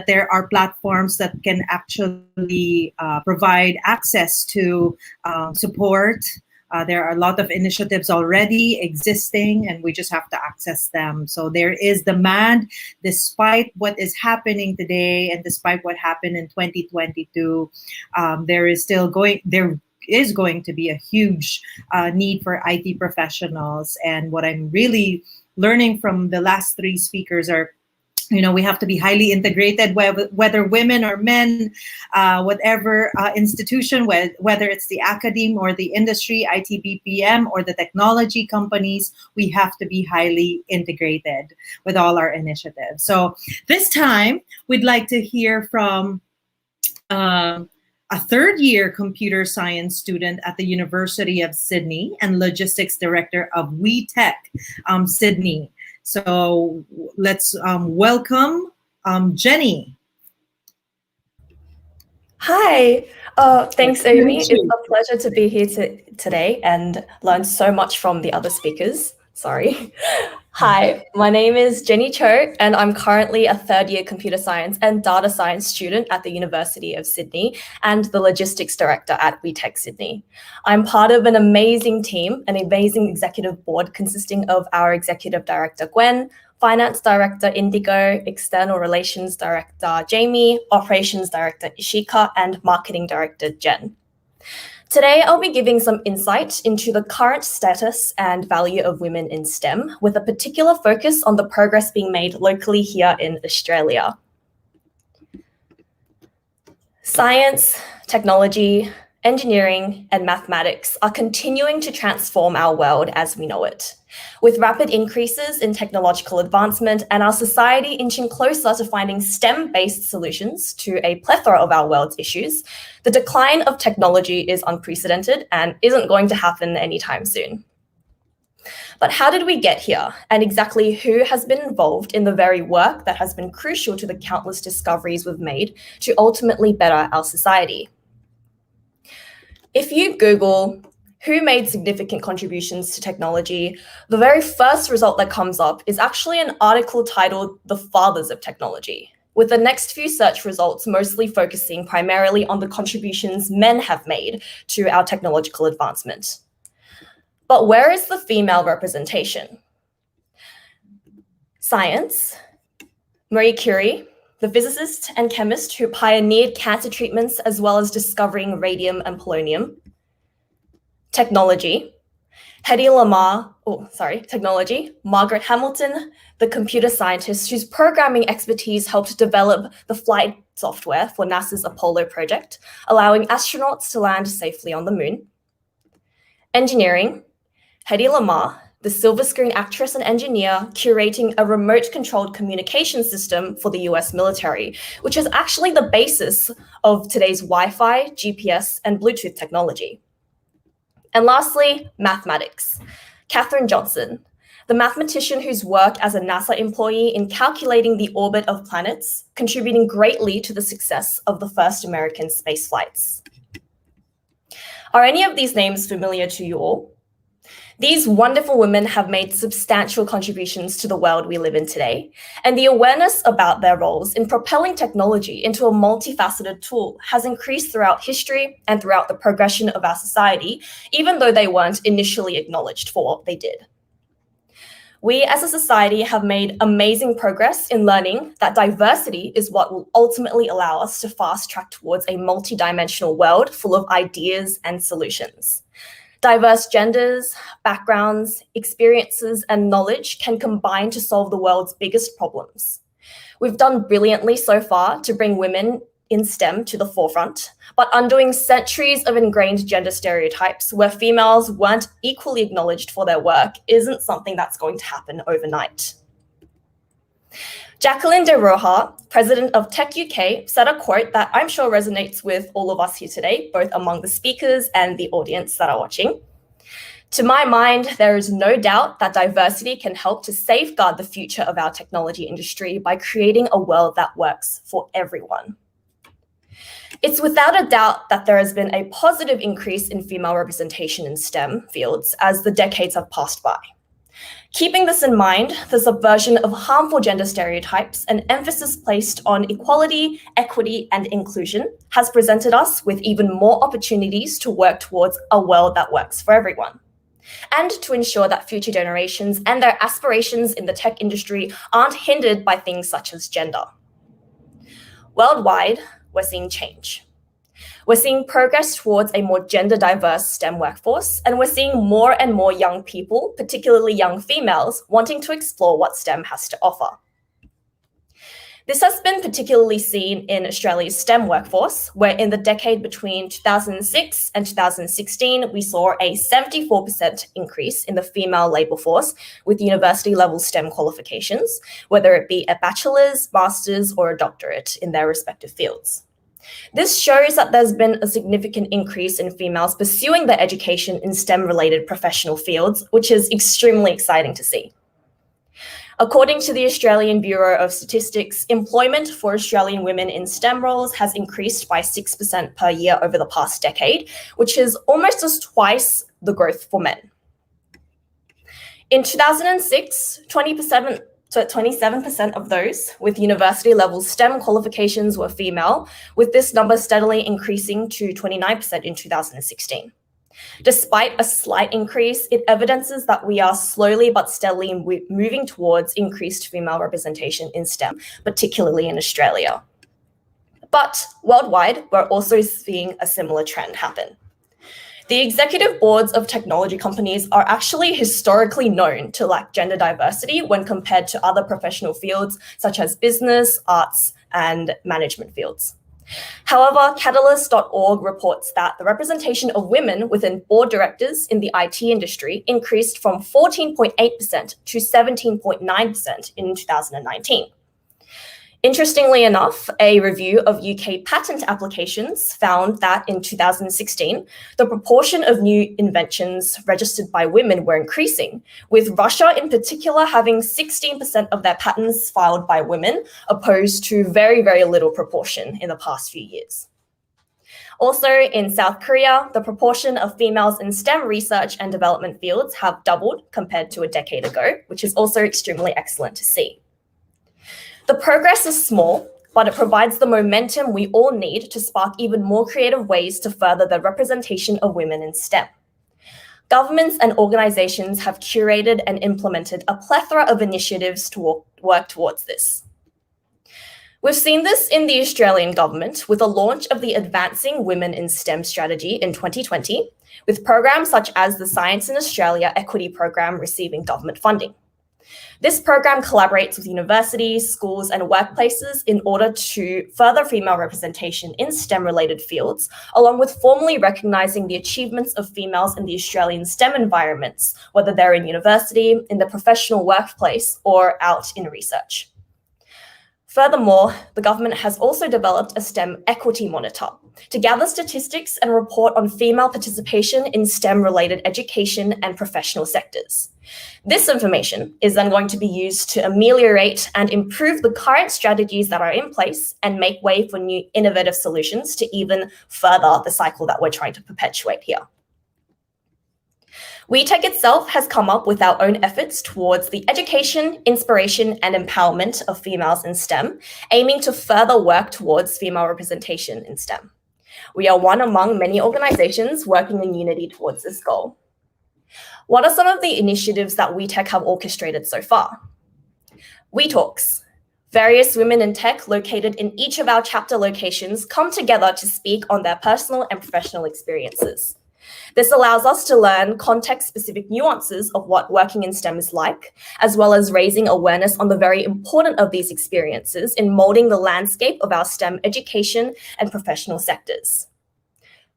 there are platforms that can actually provide access to support. There are a lot of initiatives already existing, and we just have to access them. So there is demand, despite what is happening today, and despite what happened in 2022. There is going to be a huge need for IT professionals. And what I'm really learning from the last 3 speakers are, we have to be highly integrated, whether women or men, whatever institution, whether it's the academe or the industry, IT BPM or the technology companies, we have to be highly integrated with all our initiatives. So this time, we'd like to hear from a 3rd-year computer science student at the University of Sydney and logistics director of WiTech Sydney. So let's welcome Jenny. Hi. Thanks, Nice to Amy. meet It's you. a pleasure to be here today and learn so much from the other speakers. Sorry. Hi, my name is Jenny Cho, and I'm currently a third-year computer science and data science student at the University of Sydney and the logistics director at WiTech Sydney. I'm part of an amazing team, an amazing executive board consisting of our executive director, Gwen, Finance Director Indigo, External Relations Director Jamie, Operations Director Ishika, and Marketing Director Jen. Today, I'll be giving some insight into the current status and value of women in STEM, with a particular focus on the progress being made locally here in Australia. Science, technology, engineering, and mathematics are continuing to transform our world as we know it. With rapid increases in technological advancement and our society inching closer to finding STEM-based solutions to a plethora of our world's issues, the decline of technology is unprecedented and isn't going to happen anytime soon. But how did we get here, and exactly who has been involved in the very work that has been crucial to the countless discoveries we've made to ultimately better our society? If you Google who made significant contributions to technology, the very first result that comes up is actually an article titled The Fathers of Technology, with the next few search results mostly focusing primarily on the contributions men have made to our technological advancement. But where is the female representation? Science, Marie Curie, the physicist and chemist who pioneered cancer treatments as well as discovering radium and polonium. Technology, technology, Margaret Hamilton, the computer scientist whose programming expertise helped develop the flight software for NASA's Apollo project, allowing astronauts to land safely on the moon. Engineering, Hedy Lamarr, the silver screen actress and engineer curating a remote-controlled communication system for the US military, which is actually the basis of today's Wi-Fi, GPS, and Bluetooth technology. And lastly, mathematics. Katherine Johnson, the mathematician whose work as a NASA employee in calculating the orbit of planets, contributing greatly to the success of the first American space flights. Are any of these names familiar to you all? These wonderful women have made substantial contributions to the world we live in today, and the awareness about their roles in propelling technology into a multifaceted tool has increased throughout history and throughout the progression of our society, even though they weren't initially acknowledged for what they did. We as a society have made amazing progress in learning that diversity is what will ultimately allow us to fast track towards a multidimensional world full of ideas and solutions. Diverse genders, backgrounds, experiences, and knowledge can combine to solve the world's biggest problems. We've done brilliantly so far to bring women in STEM to the forefront, but undoing centuries of ingrained gender stereotypes where females weren't equally acknowledged for their work isn't something that's going to happen overnight. Jacqueline de Roja, president of Tech UK, said a quote that I'm sure resonates with all of us here today, both among the speakers and the audience that are watching. To my mind, there is no doubt that diversity can help to safeguard the future of our technology industry by creating a world that works for everyone. It's without a doubt that there has been a positive increase in female representation in STEM fields as the decades have passed by. Keeping this in mind, the subversion of harmful gender stereotypes and emphasis placed on equality, equity, and inclusion has presented us with even more opportunities to work towards a world that works for everyone, and to ensure that future generations and their aspirations in the tech industry aren't hindered by things such as gender. Worldwide, we're seeing change. We're seeing progress towards a more gender-diverse STEM workforce, and we're seeing more and more young people, particularly young females, wanting to explore what STEM has to offer. This has been particularly seen in Australia's STEM workforce, where in the decade between 2006 and 2016, we saw a 74% increase in the female labour force with university-level STEM qualifications, whether it be a bachelor's, master's, or a doctorate in their respective fields. This shows that there's been a significant increase in females pursuing their education in STEM-related professional fields, which is extremely exciting to see. According to the Australian Bureau of Statistics, employment for Australian women in STEM roles has increased by 6% per year over the past decade, which is almost as twice the growth for men. In 2006, 27% of those with university-level STEM qualifications were female, with this number steadily increasing to 29% in 2016. Despite a slight increase, it evidences that we are slowly but steadily moving towards increased female representation in STEM, particularly in Australia. But worldwide, we're also seeing a similar trend happen. The executive boards of technology companies are actually historically known to lack gender diversity when compared to other professional fields such as business, arts, and management fields. However, Catalyst.org reports that the representation of women within board directors in the IT industry increased from 14.8% to 17.9% in 2019. Interestingly enough, a review of UK patent applications found that in 2016, the proportion of new inventions registered by women were increasing, with Russia in particular having 16% of their patents filed by women, opposed to very, very little proportion in the past few years. Also, in South Korea, the proportion of females in STEM research and development fields have doubled compared to a decade ago, which is also extremely excellent to see. The progress is small, but it provides the momentum we all need to spark even more creative ways to further the representation of women in STEM. Governments and organizations have curated and implemented a plethora of initiatives to work towards this. We've seen this in the Australian government with the launch of the Advancing Women in STEM strategy in 2020, with programs such as the Science in Australia Equity Program receiving government funding. This program collaborates with universities, schools, and workplaces in order to further female representation in STEM-related fields, along with formally recognizing the achievements of females in the Australian STEM environments, whether they're in university, in the professional workplace, or out in research. Furthermore, the government has also developed a STEM equity monitor to gather statistics and report on female participation in STEM-related education and professional sectors. This information is then going to be used to ameliorate and improve the current strategies that are in place and make way for new innovative solutions to even further the cycle that we're trying to perpetuate here. WiTech itself has come up with our own efforts towards the education, inspiration, and empowerment of females in STEM, aiming to further work towards female representation in STEM. We are one among many organizations working in unity towards this goal. What are some of the initiatives that WiTech have orchestrated so far? WeTalks. Various women in tech located in each of our chapter locations come together to speak on their personal and professional experiences. This allows us to learn context-specific nuances of what working in STEM is like, as well as raising awareness on the very important of these experiences in molding the landscape of our STEM education and professional sectors.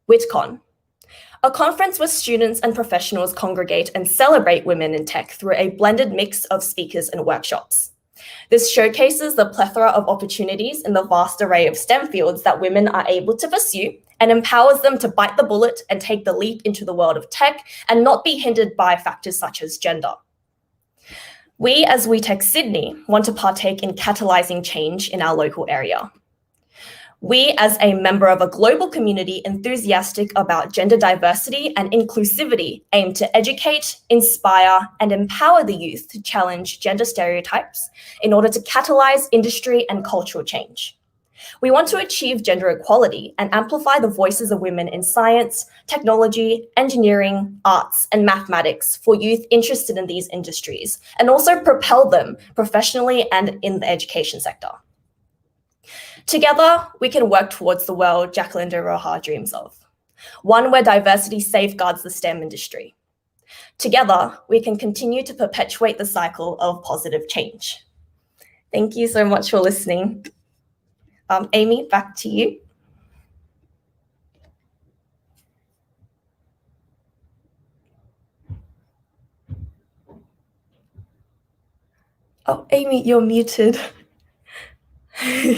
WitCon, a conference where students and professionals congregate and celebrate women in tech through a blended mix of speakers and workshops. This showcases the plethora of opportunities in the vast array of STEM fields that women are able to pursue and empowers them to bite the bullet and take the leap into the world of tech and not be hindered by factors such as gender. We, as WiTech Sydney, want to partake in catalyzing change in our local area. We, as a member of a global community enthusiastic about gender diversity and inclusivity, aim to educate, inspire, and empower the youth to challenge gender stereotypes in order to catalyze industry and cultural change. We want to achieve gender equality and amplify the voices of women in science, technology, engineering, arts, and mathematics for youth interested in these industries, and also propel them professionally and in the education sector. Together, we can work towards the world Jacqueline de Roja dreams of, one where diversity safeguards the STEM industry. Together, we can continue to perpetuate the cycle of positive change. Thank you so much for listening. Amy, back to you. Oh, Amy, you're muted.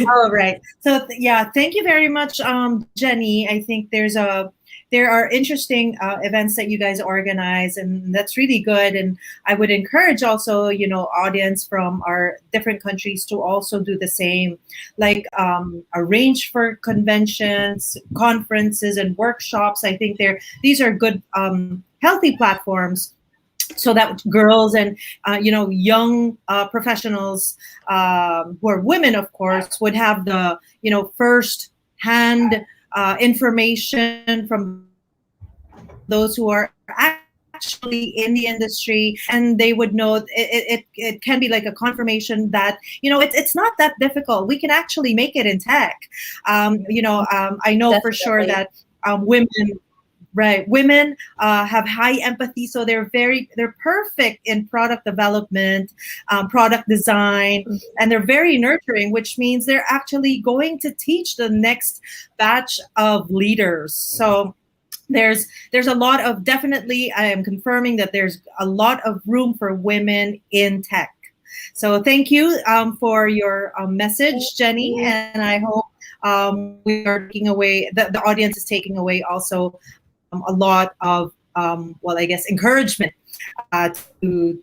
All right. So yeah, thank you very much, Jenny. I think there's there are interesting events that you guys organize, and that's really good. And I would encourage also, audience from our different countries to also do the same, like arrange for conventions, conferences, and workshops. I think these are good, healthy platforms, so that girls and young professionals who are women, of course, would have the first hand information from those who are actually in the industry, and they would know it can be like a confirmation that it's not that difficult. We can actually make it in tech. I know for sure that women. Right. Women have high empathy, so they're perfect in product development, product design, and they're very nurturing, which means they're actually going to teach the next batch of leaders. So there's a lot of, definitely, I am confirming that there's a lot of room for women in tech. So thank you for your message, Jenny, and I hope we are taking away, the audience is taking away also a lot of, I guess, encouragement to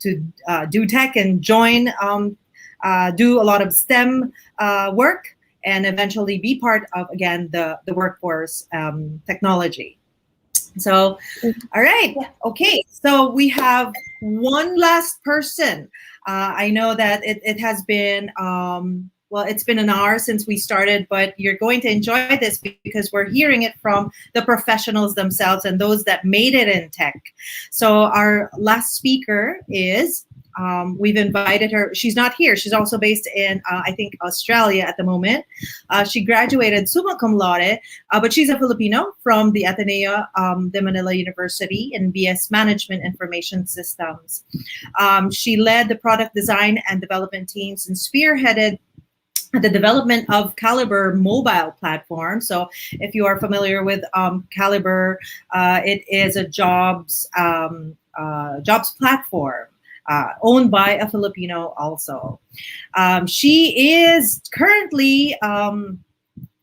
do tech and join, do a lot of STEM work, and eventually be part of, again, the workforce, technology. So, all right. Okay. So we have one last person. I know that it has been, it's been an hour since we started, but you're going to enjoy this because we're hearing it from the professionals themselves and those that made it in tech. So our last speaker is, we've invited her. She's not here. She's also based in, I think, Australia at the moment. She graduated summa cum laude, but she's a Filipino from the Ateneo de Manila University in BS Management Information Systems. She led the product design and development teams and spearheaded the development of Caliber mobile platform. So if you are familiar with Caliber, it is a jobs platform owned by a Filipino also. She is currently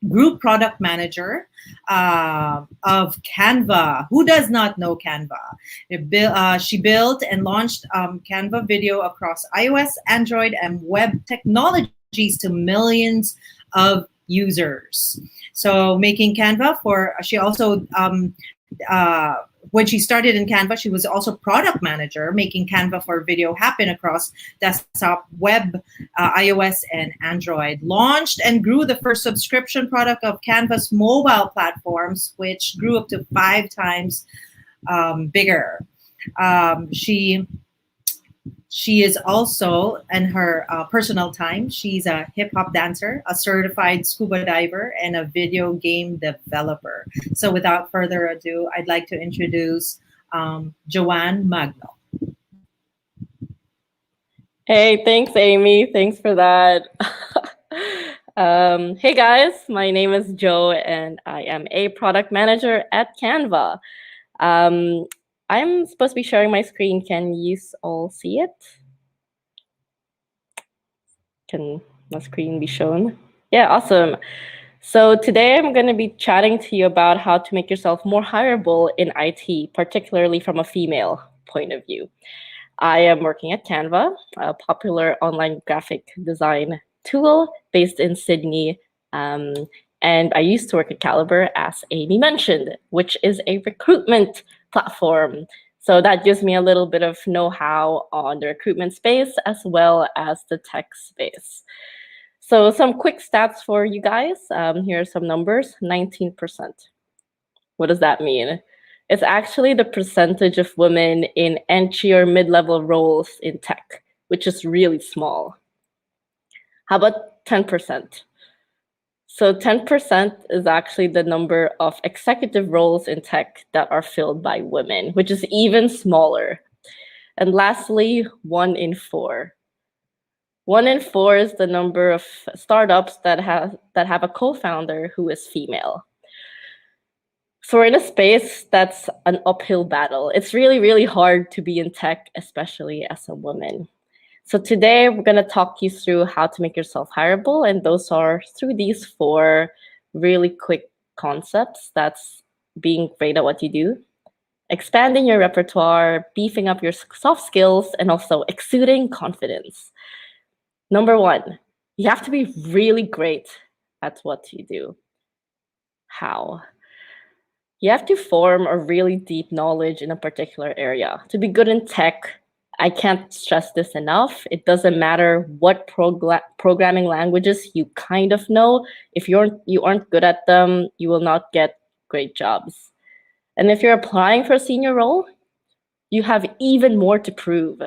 group product manager of Canva. Who does not know Canva? She built and launched Canva video across iOS, Android, and web technologies to millions of users. So making Canva she also, when she started in Canva, she was also product manager, making Canva for video happen across desktop, web, iOS, and Android. Launched and grew the first subscription product of Canva's mobile platforms, which grew up to 5 times bigger. She is also, in her personal time, she's a hip-hop dancer, a certified scuba diver, and a video game developer. So without further ado, I'd like to introduce Joanne Magno. Hey, thanks, Amy. Thanks for that. Hey, guys. My name is Jo, and I am a product manager at Canva. I'm supposed to be sharing my screen. Can you all see it? Can my screen be shown? Yeah, awesome. So today I'm going to be chatting to you about how to make yourself more hireable in IT, particularly from a female point of view. I am working at Canva, a popular online graphic design tool based in Sydney. And I used to work at Caliber, as Amy mentioned, which is a recruitment platform. So that gives me a little bit of know-how on the recruitment space as well as the tech space. So some quick stats for you guys. Here are some numbers, 19%. What does that mean? It's actually the percentage of women in entry or mid-level roles in tech, which is really small. How about 10%? So 10% is actually the number of executive roles in tech that are filled by women, which is even smaller. And lastly, 1 in 4. 1 in 4 is the number of startups that have a co-founder who is female. So we're in a space that's an uphill battle. It's really, really hard to be in tech, especially as a woman. So today we're going to talk you through how to make yourself hireable, and those are through these 4 really quick concepts. That's being great at what you do, expanding your repertoire, beefing up your soft skills, and also exuding confidence. Number one, you have to be really great at what you do. How? You have to form a really deep knowledge in a particular area. To be good in tech, I can't stress this enough. It doesn't matter what programming languages you kind of know. If you aren't good at them, you will not get great jobs. And if you're applying for a senior role, you have even more to prove.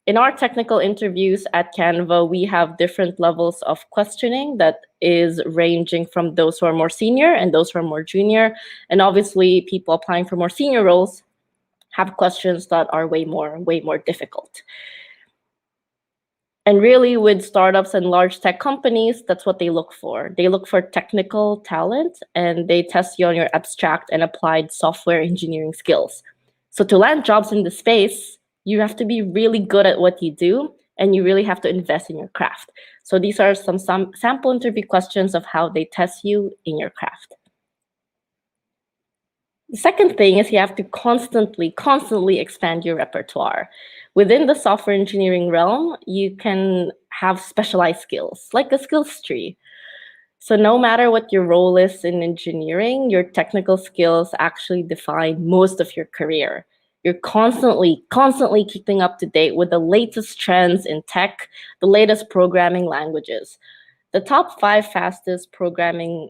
In our technical interviews at Canva, we have different levels of questioning that is ranging from those who are more senior and those who are more junior. And obviously, people applying for more senior roles have questions that are way more difficult. And really, with startups and large tech companies, that's what they look for. They look for technical talent, and they test you on your abstract and applied software engineering skills. So to land jobs in the space, you have to be really good at what you do, and you really have to invest in your craft. So these are some sample interview questions of how they test you in your craft. The second thing is you have to constantly expand your repertoire. Within the software engineering realm, you can have specialized skills, like a skills tree. So no matter what your role is in engineering, your technical skills actually define most of your career. You're constantly keeping up to date with the latest trends in tech, the latest programming languages. The top 5 fastest programming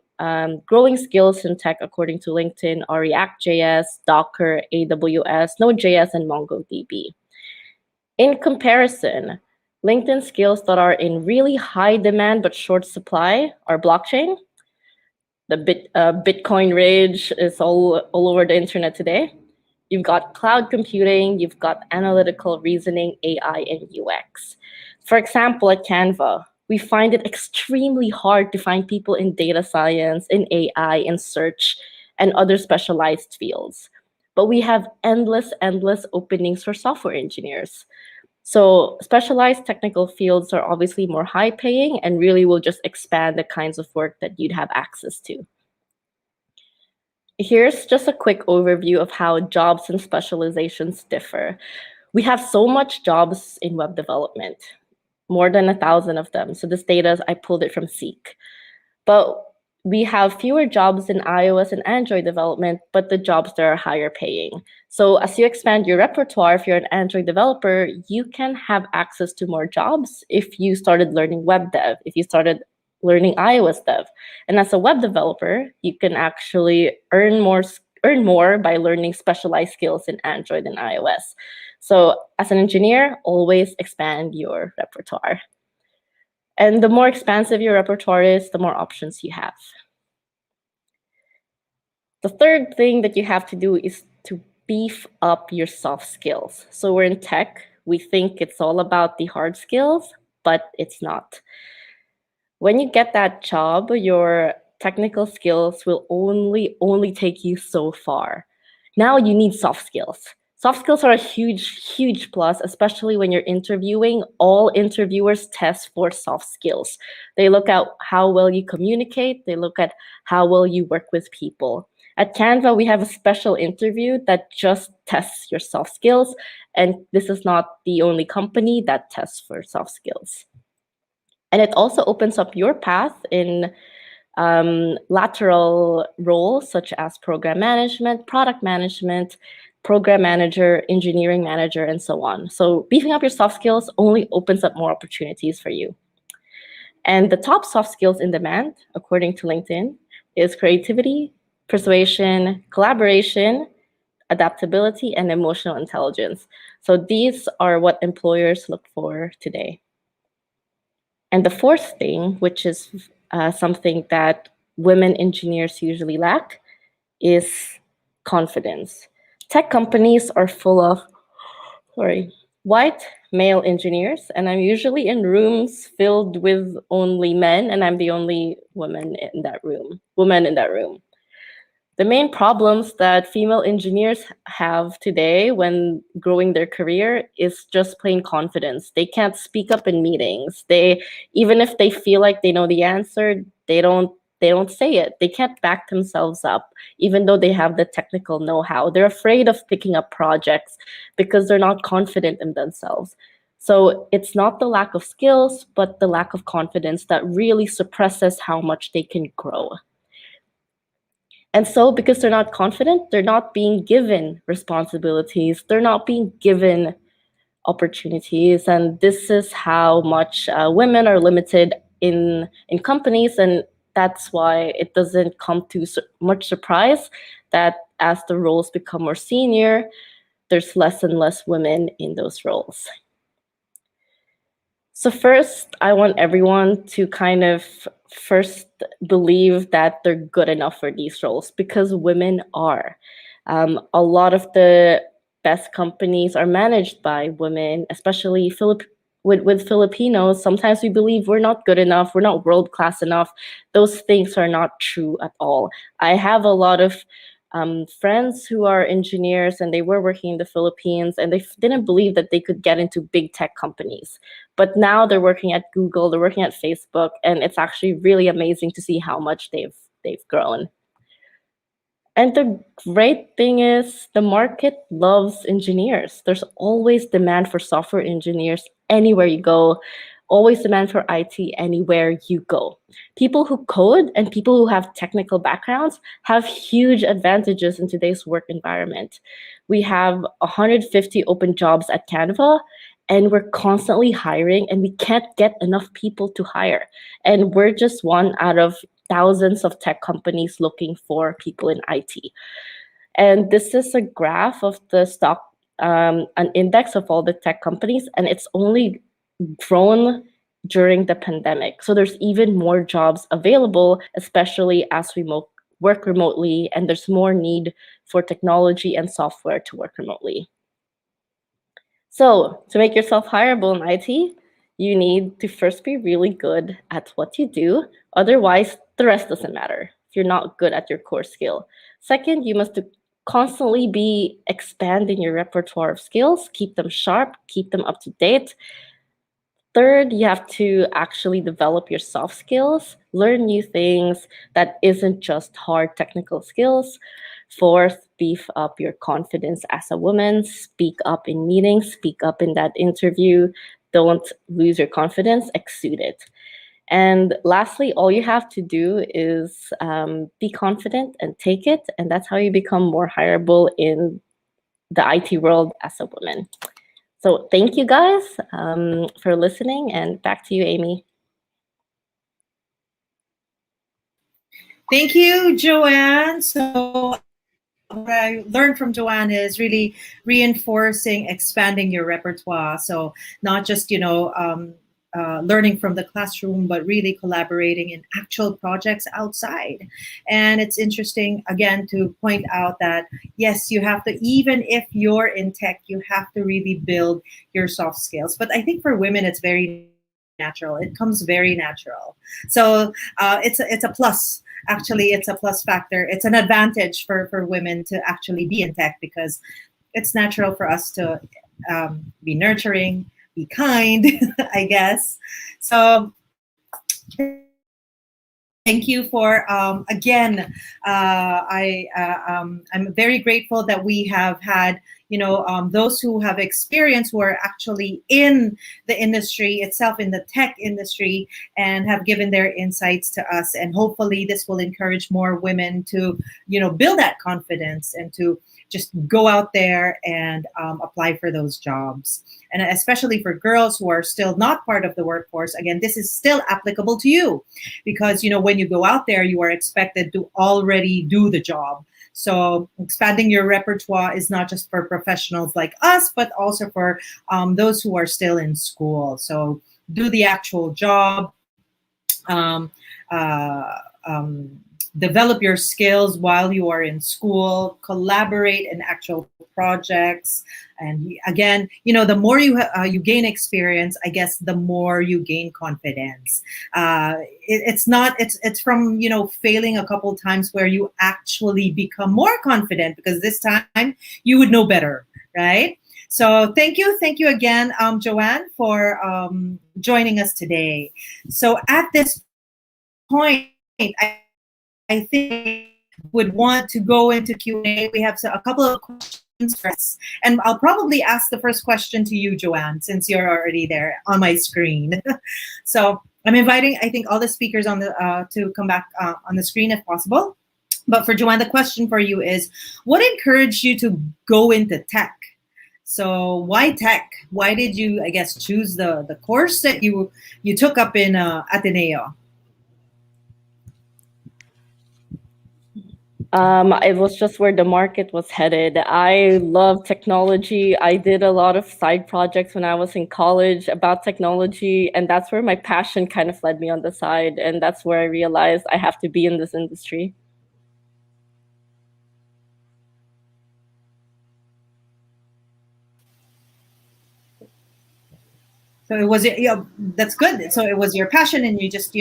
growing skills in tech, according to LinkedIn, are React.js, Docker, AWS, Node.js, and MongoDB. In comparison, LinkedIn skills that are in really high demand but short supply are blockchain. The Bitcoin rage is all over the internet today. You've got cloud computing, you've got analytical reasoning, AI, and UX. For example, at Canva, we find it extremely hard to find people in data science, in AI, in search, and other specialized fields. But we have endless openings for software engineers. So specialized technical fields are obviously more high paying and really will just expand the kinds of work that you'd have access to. Here's just a quick overview of how jobs and specializations differ. We have so much jobs in web development, more than 1,000 of them. So this data, I pulled it from Seek. But we have fewer jobs in iOS and Android development, but the jobs there are higher paying. So as you expand your repertoire, if you're an Android developer, you can have access to more jobs if you started learning web dev, if you started learning iOS dev. And as a web developer, you can actually earn more by learning specialized skills in Android and iOS. So as an engineer, always expand your repertoire. And the more expansive your repertoire is, the more options you have. The third thing that you have to do is to beef up your soft skills. So we're in tech, we think it's all about the hard skills, but it's not. When you get that job, your technical skills will only take you so far. Now you need soft skills. Soft skills are a huge plus, especially when you're interviewing. All interviewers test for soft skills. They look at how well you communicate. They look at how well you work with people. At Canva, we have a special interview that just tests your soft skills. And this is not the only company that tests for soft skills. And it also opens up your path in lateral roles such as program management, product management, program manager, engineering manager, and so on. So beefing up your soft skills only opens up more opportunities for you. And the top soft skills in demand, according to LinkedIn, is creativity, persuasion, collaboration, adaptability, and emotional intelligence. So these are what employers look for today. And the fourth thing, which is something that women engineers usually lack, is confidence. Tech companies are full of white male engineers, and I'm usually in rooms filled with only men, and I'm the only woman in that room. The main problems that female engineers have today when growing their career is just plain confidence. They can't speak up in meetings. Even if they feel like they know the answer, they don't they don't say it. They can't back themselves up, even though they have the technical know-how. They're afraid of picking up projects because they're not confident in themselves. So it's not the lack of skills, but the lack of confidence that really suppresses how much they can grow. And so because they're not confident, they're not being given responsibilities, they're not being given opportunities. And this is how much women are limited in companies. And that's why it doesn't come to much surprise that as the roles become more senior, there's less and less women in those roles. So first, I want everyone to kind of first believe that they're good enough for these roles, because women are. A lot of the best companies are managed by women, especially with Filipinos. Sometimes we believe we're not good enough, we're not world-class enough. Those things are not true at all. I have a lot of friends who are engineers, and they were working in the Philippines, and they didn't believe that they could get into big tech companies. But now they're working at Google, they're working at Facebook, and it's actually really amazing to see how much they've grown. And the great thing is the market loves engineers. There's always demand for software engineers anywhere you go, always demand for IT anywhere you go. People who code and people who have technical backgrounds have huge advantages in today's work environment. We have 150 open jobs at Canva, and we're constantly hiring, and we can't get enough people to hire. And we're just one out of thousands of tech companies looking for people in IT. And this is a graph of the stock, an index of all the tech companies, and it's only grown during the pandemic. So there's even more jobs available, especially as we work remotely, and there's more need for technology and software to work remotely. So to make yourself hireable in IT, you need to first be really good at what you do. Otherwise, the rest doesn't matter if you're not good at your core skill. Second, you must constantly be expanding your repertoire of skills, keep them sharp, keep them up to date. Third, you have to actually develop your soft skills, learn new things that isn't just hard technical skills. Fourth, beef up your confidence as a woman. Speak up in meetings, speak up in that interview. Don't lose your confidence, exude it. And lastly, all you have to do is be confident and take it. And that's how you become more hireable in the IT world as a woman. So thank you guys for listening, and back to you, Amy. Thank you, Joanne. So what I learned from Joanne is really reinforcing, expanding your repertoire. So not just, learning from the classroom, but really collaborating in actual projects outside. And it's interesting, again, to point out that, yes, you have to, even if you're in tech, you have to really build your soft skills. But I think for women, it's very natural. It comes very natural. So it's a plus. Actually, it's a plus factor. It's an advantage for women to actually be in tech, because it's natural for us to be nurturing, be kind, I guess. So thank you for, again, I'm very grateful that we have had, those who have experience, who are actually in the industry itself, in the tech industry, and have given their insights to us. And hopefully this will encourage more women to, build that confidence and to just go out there and apply for those jobs. And especially for girls who are still not part of the workforce, again, this is still applicable to you, because, when you go out there, you are expected to already do the job. So expanding your repertoire is not just for professionals like us, but also for those who are still in school. So do the actual job, develop your skills while you are in school, collaborate in actual projects. And again, the more you gain experience, I guess the more you gain confidence. It's from, failing a couple times where you actually become more confident, because this time you would know better, right? So thank you again, Joanne, for joining us today. So at this point, I I think would want to go into Q&A. We have a couple of questions for us. And I'll probably ask the first question to you, Joanne, since you're already there on my screen. So I'm inviting, I think, all the speakers on the to come back on the screen if possible. But for Joanne, the question for you is, what encouraged you to go into tech? So why tech? Why did you, I guess, choose the course that you took up in Ateneo? It was just where the market was headed. I love technology. I did a lot of side projects when I was in college about technology, and that's where my passion kind of led me on the side. And that's where I realized I have to be in this industry. So it was, that's good. So it was your passion and you just,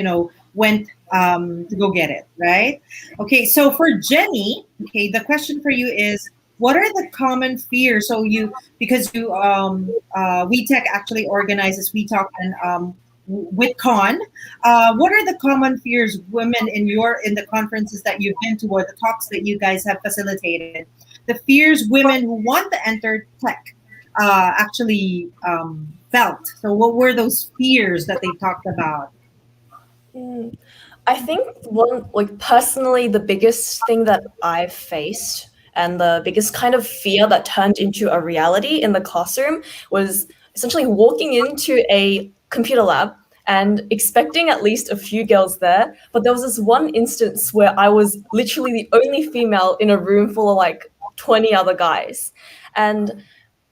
went to go get it, right? Okay, so for Jenny, okay, the question for you is, what are the common fears? So because WiTech actually organizes WeTalk and WitCon, what are the common fears women in the conferences that you've been to or the talks that you guys have facilitated? The fears women who want to enter tech actually felt. So what were those fears that they talked about? I think personally, the biggest thing that I've faced and the biggest kind of fear that turned into a reality in the classroom was essentially walking into a computer lab and expecting at least a few girls there. But there was this one instance where I was literally the only female in a room full of like 20 other guys. And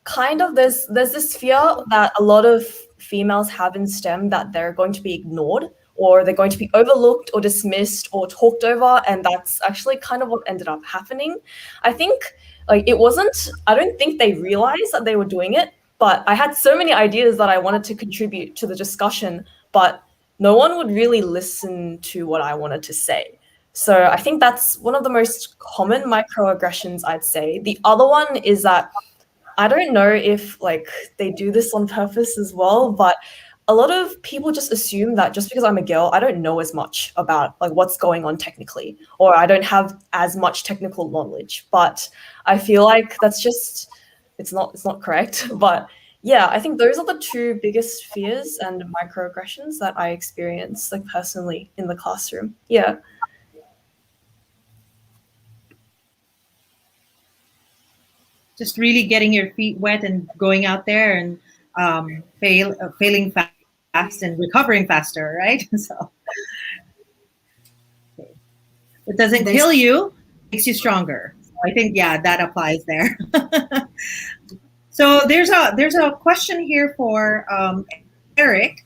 kind of there's this fear that a lot of females have in STEM that they're going to be ignored or they're going to be overlooked or dismissed or talked over, and that's actually kind of what ended up happening. I think I don't think they realized that they were doing it, but I had so many ideas that I wanted to contribute to the discussion, but no one would really listen to what I wanted to say. So I think that's one of the most common microaggressions, I'd say. The other one is that I don't know if they do this on purpose as well, but a lot of people just assume that just because I'm a girl, I don't know as much about what's going on technically, or I don't have as much technical knowledge. But I feel like that's just it's not correct. But yeah, I think those are the two biggest fears and microaggressions that I experience personally in the classroom. Yeah. Just really getting your feet wet and going out there and failing fast and recovering faster, right? So it doesn't kill you, it makes you stronger. I think, yeah, that applies there. So there's a question here for Eric.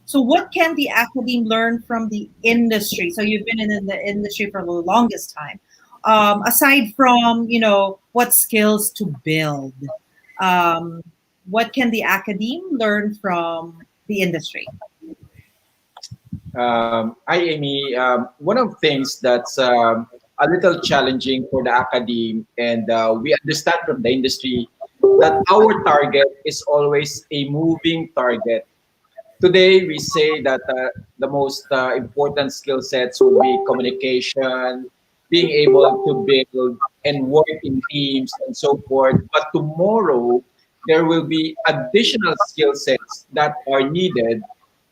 So what can the academe learn from the industry? So you've been in the industry for the longest time. Aside from, what skills to build, what can the academe learn from the industry? Hi, Amy. One of the things that's a little challenging for the academe, and we understand from the industry that our target is always a moving target. Today, we say that the most important skill sets will be communication, being able to build and work in teams and so forth. But tomorrow, there will be additional skill sets that are needed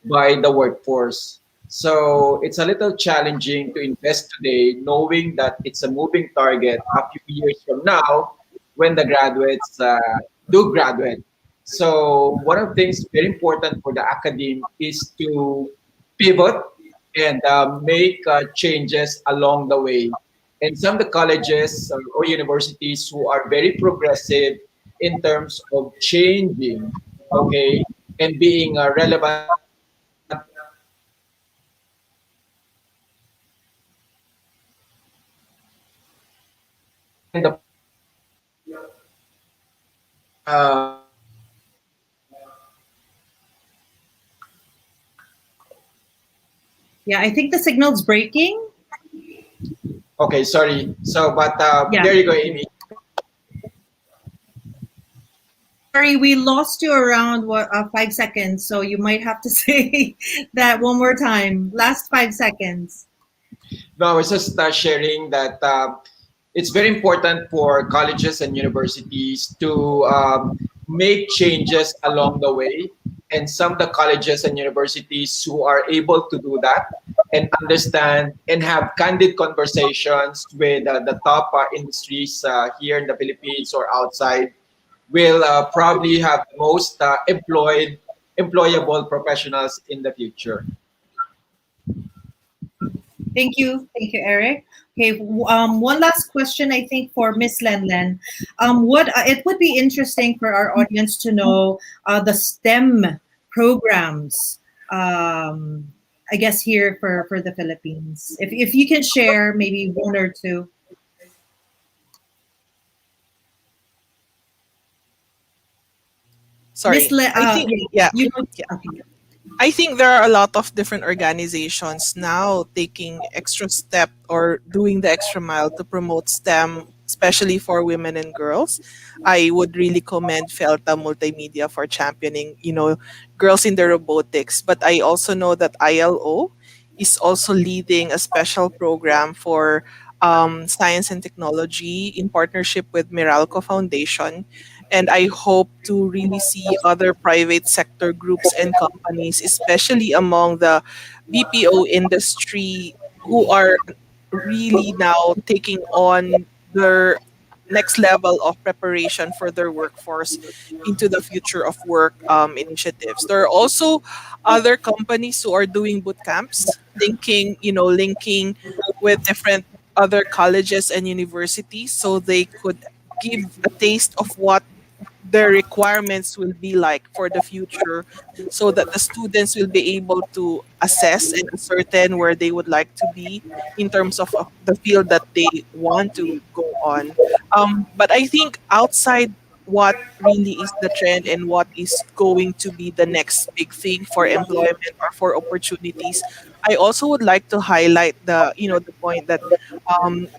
by the workforce. So it's a little challenging to invest today, knowing that it's a moving target a few years from now when the graduates do graduate. So one of the things very important for the academe is to pivot and make changes along the way. And some of the colleges or universities who are very progressive in terms of changing, okay, and being relevant in the uh, Yeah, I think the signal's breaking. okay, sorry. So, but Yeah. there you go, Amy. Sorry, we lost you around 5 seconds, so you might have to say that one more time. Last 5 seconds. No, I was just sharing that it's very important for colleges and universities to make changes along the way. And some of the colleges and universities who are able to do that and understand and have candid conversations with the top industries here in the Philippines or outside will probably have the most employable professionals in the future. Thank you, Eric. Okay, one last question, I think, for Miss Len Len. What it would be interesting for our audience to know the STEM programs. I guess here for the Philippines, if you can share maybe one or two. Miss Sorry. Le, I think yeah. you. Yeah. Okay. I think there are a lot of different organizations now taking extra step or doing the extra mile to promote STEM, especially for women and girls. I would really commend Felta Multimedia for championing, girls in the robotics. But I also know that ILO is also leading a special program for science and technology in partnership with Meralco Foundation, and I hope to really see other private sector groups and companies, especially among the BPO industry, who are really now taking on their next level of preparation for their workforce into the future of work initiatives. There are also other companies who are doing boot camps, linking with different other colleges and universities so they could give a taste of what their requirements will be like for the future, so that the students will be able to assess and ascertain where they would like to be in terms of the field that they want to go on. But I think outside what really is the trend and what is going to be the next big thing for employment or for opportunities, I also would like to highlight the point that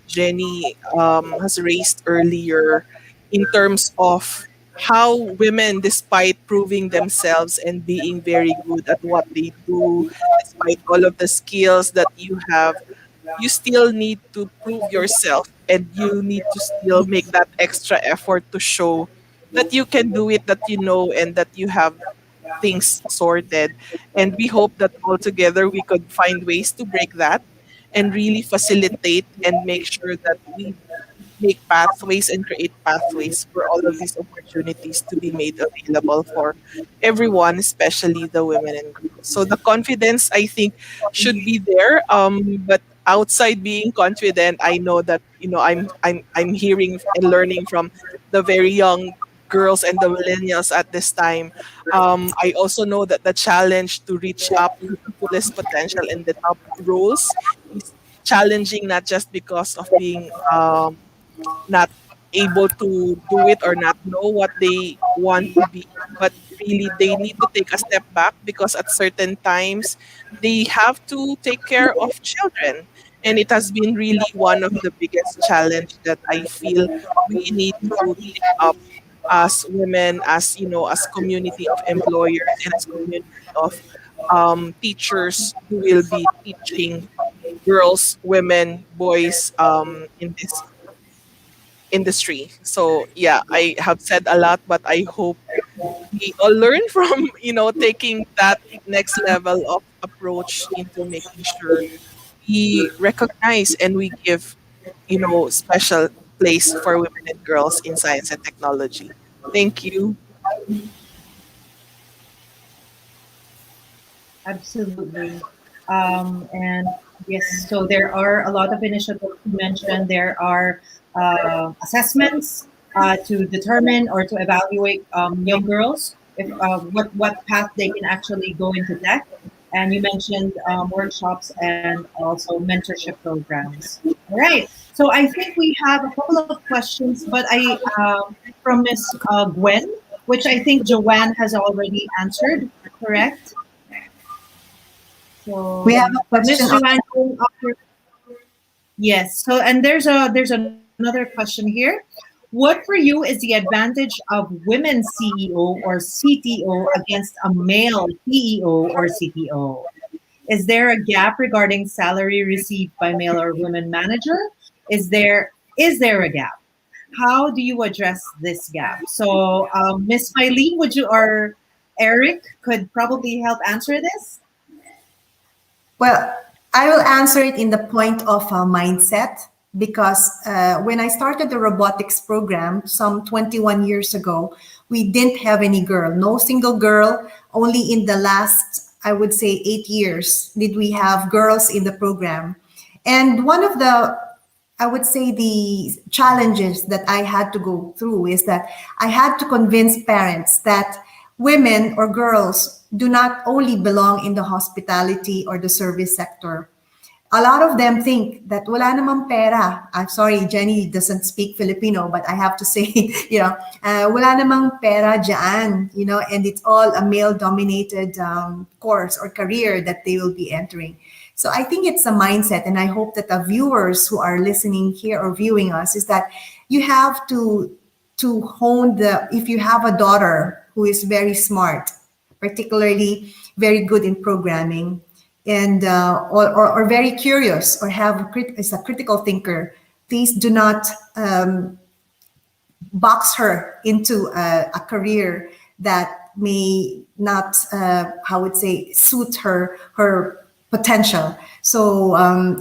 Jenny has raised earlier in terms of how women, despite proving themselves and being very good at what they do, despite all of the skills that you have, you still need to prove yourself and you need to still make that extra effort to show that you can do it, that you know, and that you have things sorted. And we hope that all together we could find ways to break that and really facilitate and make sure that we make pathways and create pathways for all of these opportunities to be made available for everyone, especially the women and girls. So the confidence, I think, should be there. But outside being confident, I know that I'm hearing and learning from the very young girls and the millennials at this time. I also know that the challenge to reach up to the fullest potential in the top roles is challenging, not just because of being not able to do it or not know what they want to be, but really they need to take a step back because at certain times they have to take care of children. And it has been really one of the biggest challenge that I feel we need to take up as women, as community of employers and as community of teachers who will be teaching girls, women, boys in this industry. So yeah, I have said a lot, but I hope we all learn from taking that next level of approach into making sure we recognize and we give special place for women and girls in science and technology. Thank you. Absolutely. And yes, so there are a lot of initiatives you mentioned. There are assessments to determine or to evaluate young girls if what path they can actually go into tech. And you mentioned workshops and also mentorship programs. All right. So I think we have a couple of questions, but I from Miss Gwen, which I think Joanne has already answered. Correct. We have So, a but question Miss on. Joanne, yes. So, and there's another question here. What for you is the advantage of women CEO or CTO against a male CEO or CTO? Is there a gap regarding salary received by male or women manager? Is there a gap? How do you address this gap? So, Miss Mylene, would you or Eric could probably help answer this? Well, I will answer it in the point of mindset because when I started the robotics program some 21 years ago, we didn't have any girl, no single girl. Only in the last, I would say, 8 years did we have girls in the program. And one of the, I would say, the challenges that I had to go through is that I had to convince parents that women or girls do not only belong in the hospitality or the service sector. A lot of them think that wala namang pera. I'm sorry, Jenny doesn't speak Filipino, but I have to say, wala namang pera dyan, and it's all a male-dominated course or career that they will be entering. So I think it's a mindset, and I hope that the viewers who are listening here or viewing us is that you have to hone if you have a daughter who is very smart, particularly very good in programming, and or very curious or is a critical thinker, please do not box her into a career that may not, how would say, suit her potential. So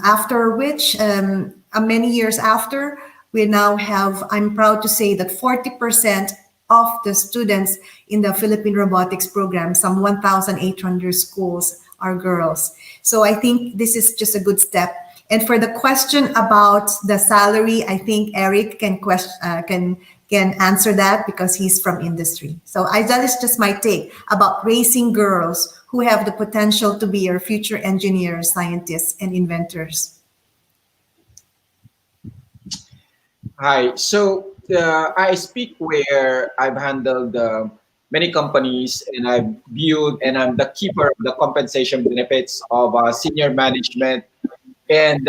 after which, many years after, we now have, I'm proud to say that 40% of the students in the Philippine robotics program, some 1,800 schools, are girls. So I think this is just a good step. And for the question about the salary, I think Eric can answer that because he's from industry. So that is just my take about raising girls who have the potential to be our future engineers, scientists, and inventors. Hi. So I speak where I've handled many companies and I've viewed and I'm the keeper of the compensation benefits of senior management. And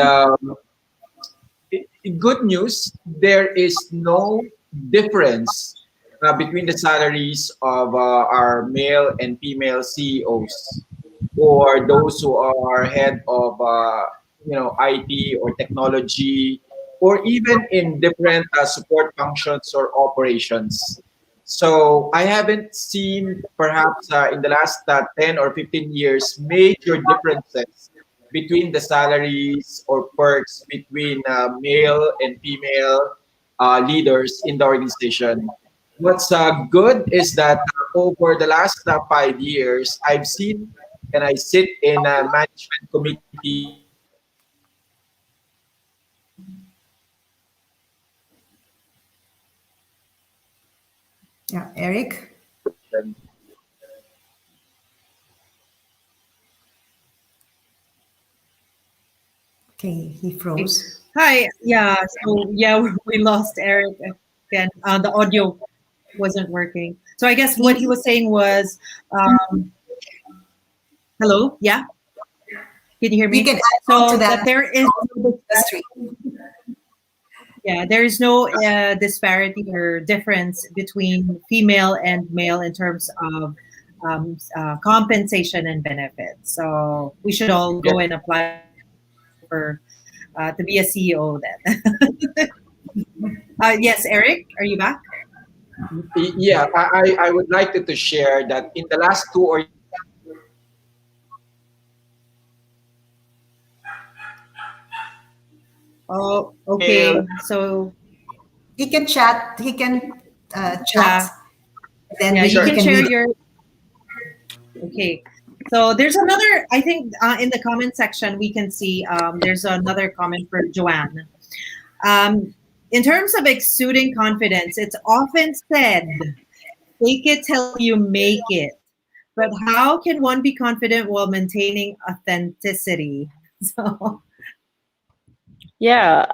good news, there is no difference between the salaries of our male and female CEOs or those who are head of IT or technology or even in different support functions or operations. So I haven't seen perhaps in the last 10 or 15 years major differences between the salaries or perks between male and female leaders in the organization. What's good is that over the last 5 years, I've seen and I sit in management committees Yeah, Eric? Okay, he froze. Hi. Yeah. So yeah, we lost Eric again. The audio wasn't working. So I guess what he was saying was, hello. Yeah. Can you hear me? You can add on So to that. that there is Industry. yeah, there is no disparity or difference between female and male in terms of compensation and benefits. So we should all go and apply for to be a CEO then. Yes, Eric, are you back? Yeah, I would like to share that in the last 2 or Oh, okay. So He can chat. He can chat. yeah, Then yeah, we you Sure. can can share read. your. Okay. So there's another. I think in the comment section we can see there's another comment for Joanne. In terms of exuding confidence, it's often said, "Fake it till you make it." But how can one be confident while maintaining authenticity? So Yeah,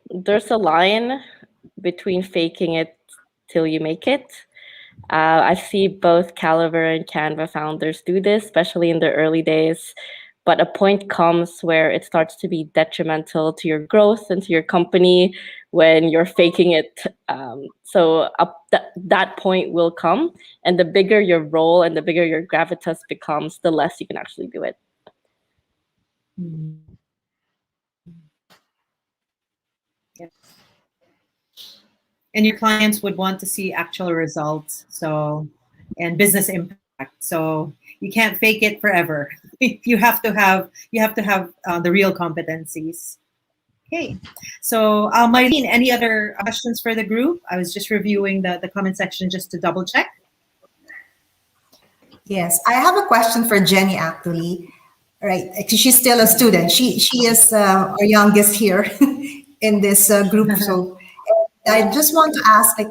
there's a line between faking it till you make it. I see both Caliber and Canva founders do this, especially in their early days. But a point comes where it starts to be detrimental to your growth and to your company when you're faking it. That point will come, and the bigger your role and the bigger your gravitas becomes, the less you can actually do it. Mm. Yeah. And your clients would want to see actual results, so and business impact. So you can't fake it forever. You have to have the real competencies. Okay. So, Mylene, any other questions for the group? I was just reviewing the comment section just to double check. Yes, I have a question for Jenny actually. Right, actually, she's still a student. She is our youngest here in this group. So I just want to ask, like,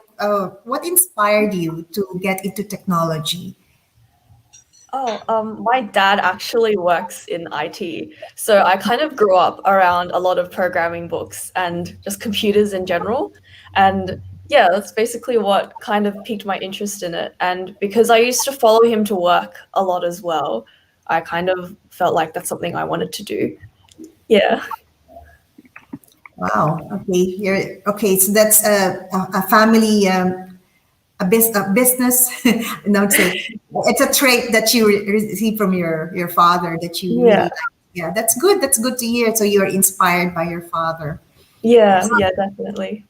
what inspired you to get into technology? Oh, my dad actually works in IT. So I kind of grew up around a lot of programming books and just computers in general. And yeah, that's basically what kind of piqued my interest in it. And because I used to follow him to work a lot as well, I kind of felt like that's something I wanted to do. Yeah. Wow. Okay. You're okay. So that's a family, a business. No, it's a trait that you receive from your father that you really Yeah. like. Yeah, that's good. That's good to hear. So you're inspired by your father. Yeah. Yes. Yeah, definitely.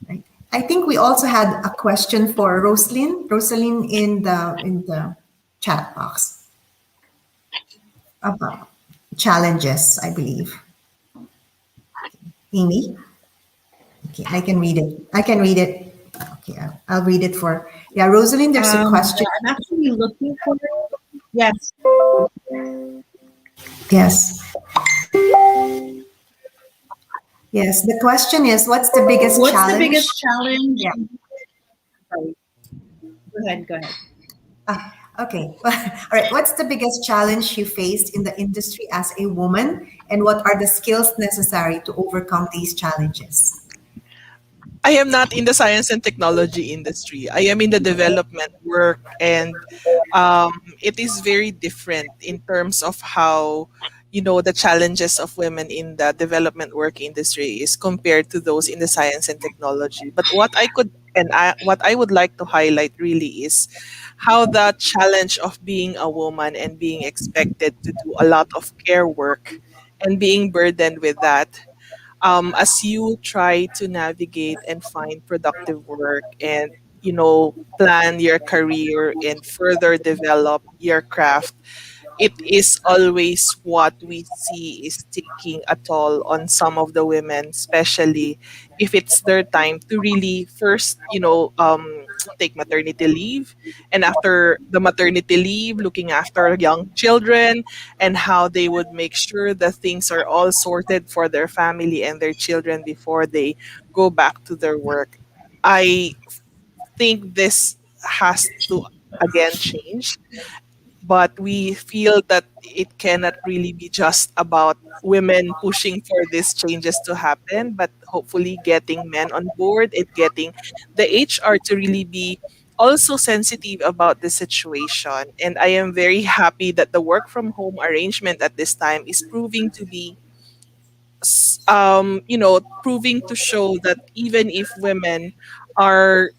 Right. I think we also had a question for Rosalyn. Rosalyn in the chat box about challenges, I believe. Amy. Okay, I can read it. I can read it. Okay, I'll read it for. Yeah, Rosalind, there's a question. Yeah, I'm actually looking for it. Yes. Yes. Yes, the question is, what's the biggest What's the challenge? biggest challenge? Yeah. Sorry. Go ahead. Go ahead. Okay. All right. What's the biggest challenge you faced in the industry as a woman, and what are the skills necessary to overcome these challenges? I am not in the science and technology industry. I am in the development work, and it is very different in terms of how the challenges of women in the development work industry is compared to those in the science and technology. But what I would like to highlight really is how the challenge of being a woman and being expected to do a lot of care work and being burdened with that, as you try to navigate and find productive work and plan your career and further develop your craft, it is always what we see is taking a toll on some of the women, especially if it's their time to really first, take maternity leave. And after the maternity leave, looking after young children and how they would make sure that things are all sorted for their family and their children before they go back to their work. I think this has to again change, but we feel that it cannot really be just about women pushing for these changes to happen, but hopefully getting men on board and getting the HR to really be also sensitive about the situation. And I am very happy that the work from home arrangement at this time is proving to be proving to show that even if women are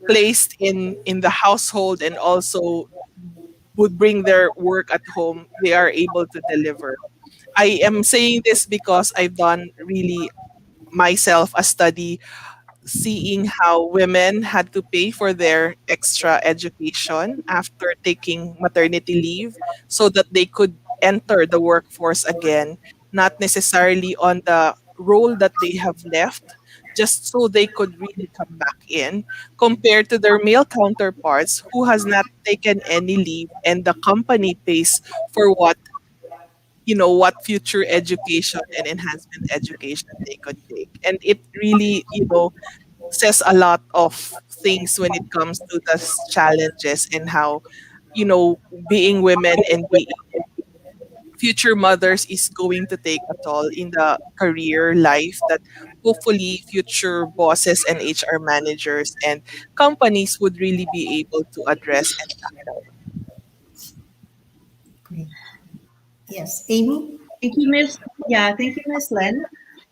placed in the household and also would bring their work at home, they are able to deliver. I am saying this because I've done really myself a study seeing how women had to pay for their extra education after taking maternity leave so that they could enter the workforce again, not necessarily on the role that they have left, just so they could really come back in, compared to their male counterparts who has not taken any leave and the company pays for what future education and enhancement education they could take. And it really says a lot of things when it comes to the challenges and how being women and being future mothers is going to take a toll in the career life that hopefully future bosses and HR managers and companies would really be able to address and tackle. Great. Yes, Amy. Thank you, Miss. Yeah, thank you, Miss Len.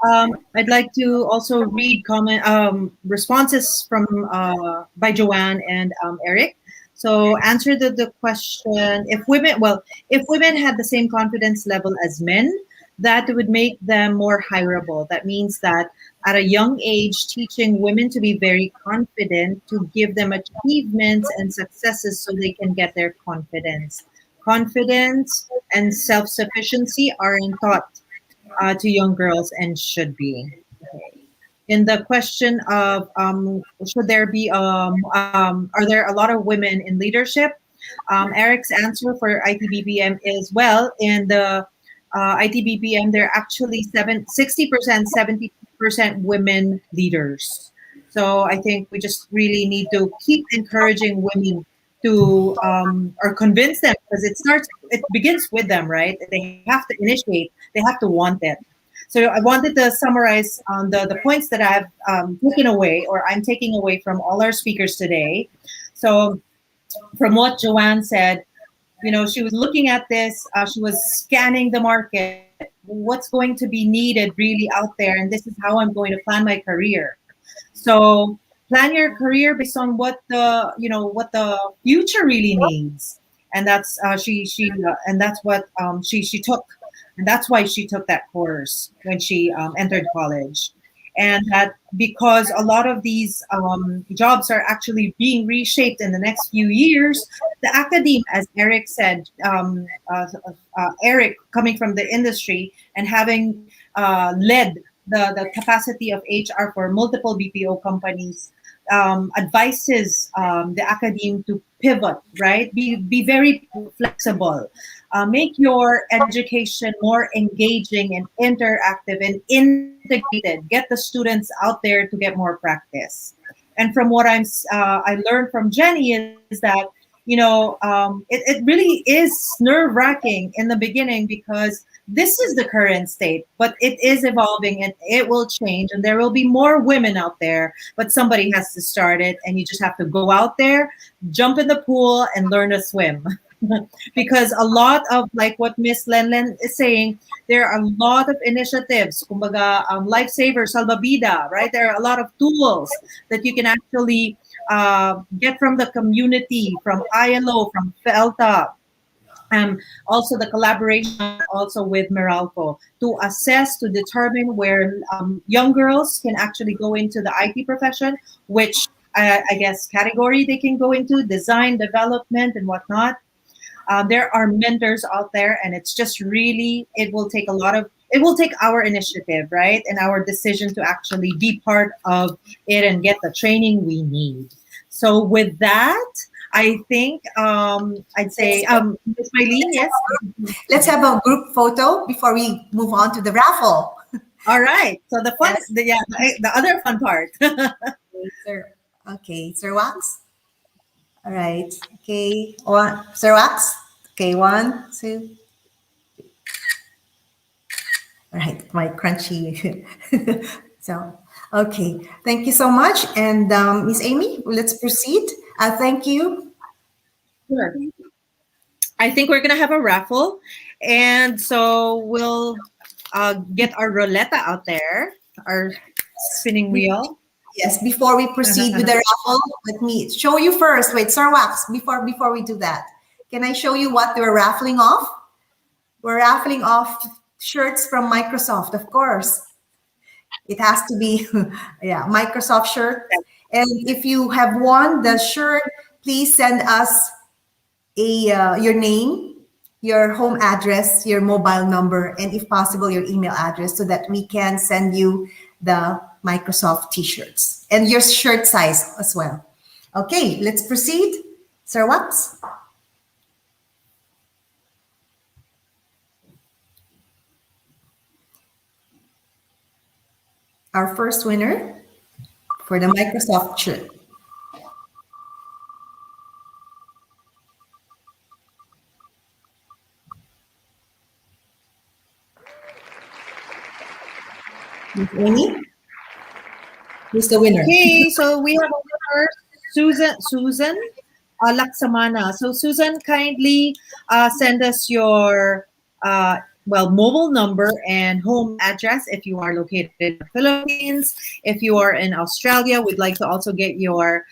I'd like to also read comment responses from by Joanne and Eric. So answer the question, if women had the same confidence level as men, that would make them more hireable. That means that at a young age, teaching women to be very confident, to give them achievements and successes so they can get their confidence. Confidence and self-sufficiency aren't taught to young girls and should be. Okay. In the question of should there be are there a lot of women in leadership? Eric's answer for ITBPM is, well, in the ITBPM there are actually 60%, 70% women leaders. So I think we just really need to keep encouraging women to or convince them, because it begins with them, right? They have to initiate, they have to want it. So I wanted to summarize the points that I've taken away, or I'm taking away from all our speakers today. So from what Joanne said, she was looking at this, she was scanning the market, what's going to be needed really out there, and this is how I'm going to plan my career. So plan your career based on what the future really needs, and that's and that's what she took, and that's why she took that course when she entered college. And that because a lot of these jobs are actually being reshaped in the next few years, the academe, as Eric said, Eric coming from the industry and having led the capacity of HR for multiple BPO companies, advises the academe to pivot, right? Be very flexible. Make your education more engaging and interactive and integrated. Get the students out there to get more practice. And from what I learned from Jenny is that it really is nerve-wracking in the beginning, because this is the current state, but it is evolving and it will change, and there will be more women out there, but somebody has to start it, and you just have to go out there, jump in the pool, and learn to swim. Because a lot of, like what Miss Lenlen is saying, there are a lot of initiatives, kumbaga, Lifesaver, Salvavida, right? There are a lot of tools that you can actually get from the community, from ILO, from FELTA, also the collaboration also with Meralco, to assess, to determine where young girls can actually go into the IT profession, which I guess category they can go into, design, development, and whatnot. There are mentors out there, and it's just really, it will take our initiative, right? And our decision to actually be part of it and get the training we need. So with that, I think I'd say, Ms. Mylene, yes? Let's have a group photo before we move on to the raffle. All right. So the fun, the other fun part. Okay, Sir Wax. All right. Okay, Sir Wax. Okay, 1, 2. All right, my crunchy. So, okay, thank you so much. And Miss Amy, let's proceed. Thank you. Sure. I think we're gonna have a raffle, and so we'll get our roulette out there, our spinning wheel. Yes, before we proceed with the raffle, let me show you first. Wait, Sir Wax, before we do that, can I show you what we're raffling off? We're raffling off shirts from Microsoft, of course. It has to be, yeah, Microsoft shirt. And if you have won the shirt, please send us your name, your home address, your mobile number, and if possible, your email address, so that we can send you the Microsoft t-shirts and your shirt size as well. Okay, let's proceed. Sir Wax. Our first winner for the Microsoft shirt. Miss Amy? Who's the winner? Okay, so we have a winner, Susan Laksamana. So Susan, kindly send us your well, mobile number and home address if you are located in the Philippines. If you are in Australia, we'd like to also get your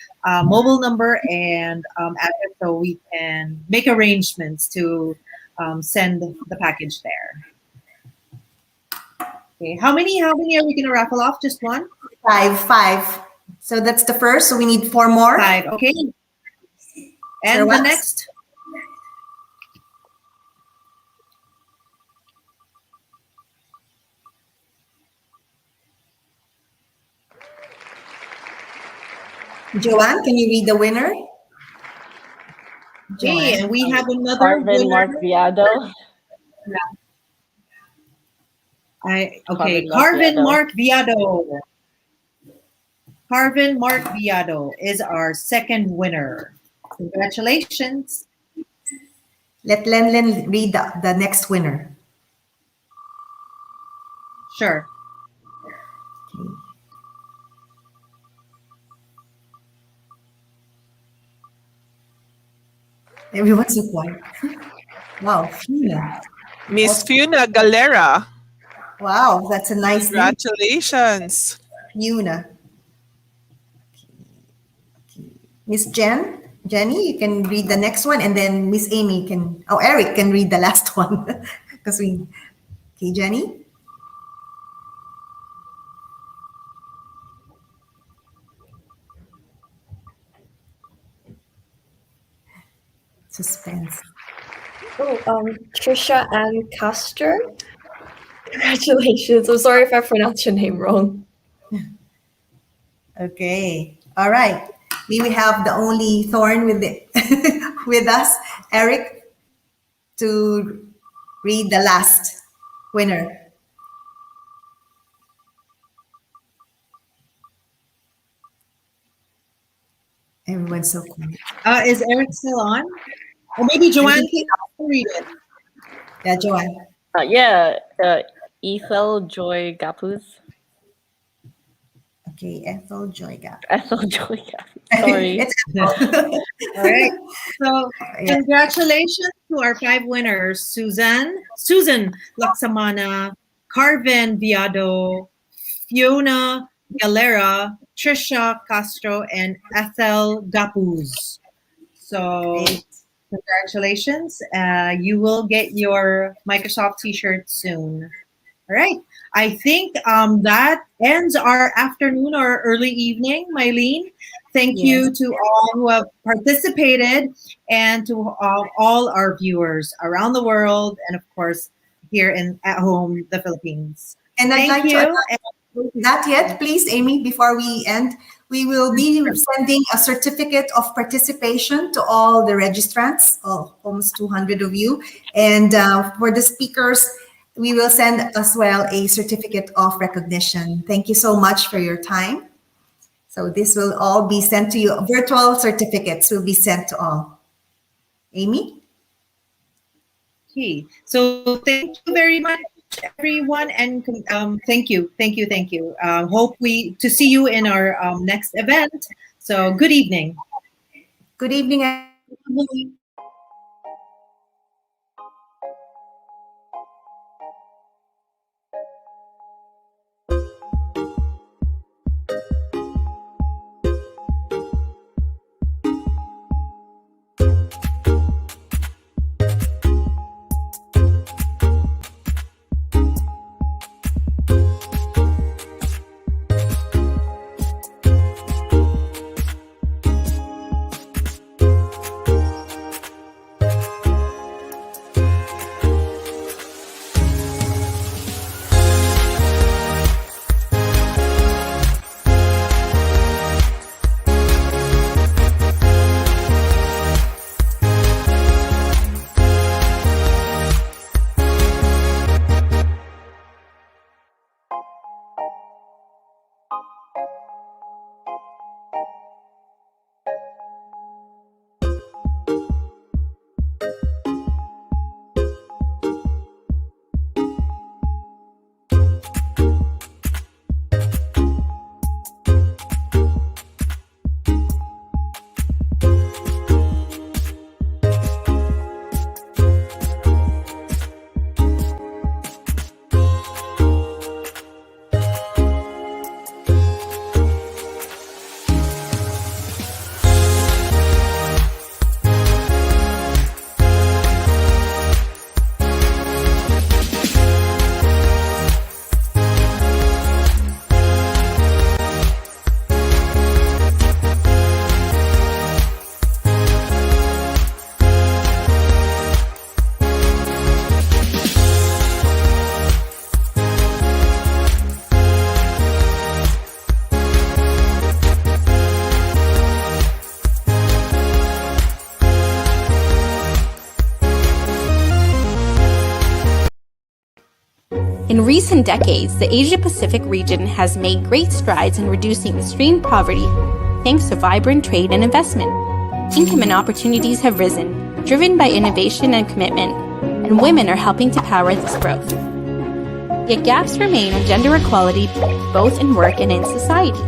mobile number and address so we can make arrangements to send the package there. Okay, how many are we gonna raffle off? Just one? Five. So that's the first. So we need 4 more. 5. Okay. And Sir, the what? next? Joanne, can you read the winner? Okay, and we have another Carvin winner. Mark Viado. Carvin Mark Viado. Carvin Mark Viado is our second winner. Congratulations. Let Len read the next winner. Sure. Okay. Everyone's so quiet. Wow, Fiona. Miss Fiona Galera. Wow, that's a nice name. Congratulations. Fiona. Miss Jenny, you can read the next one, and then Miss Amy Eric can read the last one. Okay, Jenny? Suspense. Trisha Ann Castro. Congratulations. I'm sorry if I pronounced your name wrong. Okay. All right. We have the only thorn with us, Eric, to read the last winner. Everyone's so quiet. Is Eric still on? Or maybe Joanne can read it. Yeah, Joanne. Ethel Joy Gapuz. Okay, Ethel Joy Gapuz. Ethel Joy Gapuz. Sorry. All right. So congratulations to our 5 winners: Susan Laksamana, Carvin Viado, Fiona Galera, Trisha Castro, and Ethel Gapuz. So congratulations. You will get your Microsoft t-shirt soon. All right. I think that ends our afternoon or early evening, Mylene. Thank you to all who have participated and to all our viewers around the world and, of course, here at home, the Philippines. And I'd like to not yet, please, Amy, before we end, we will be sending a certificate of participation to all the registrants, almost 200 of you. And for the speakers, we will send as well a certificate of recognition. Thank you so much for your time. So this will all be sent to you. Virtual certificates will be sent to all. Amy? Okay. So thank you very much, everyone, and thank you. Hope to see you in our next event. So good evening. Good evening. In recent decades, the Asia-Pacific region has made great strides in reducing extreme poverty thanks to vibrant trade and investment. Income and opportunities have risen, driven by innovation and commitment, and women are helping to power this growth. Yet gaps remain on gender equality both in work and in society.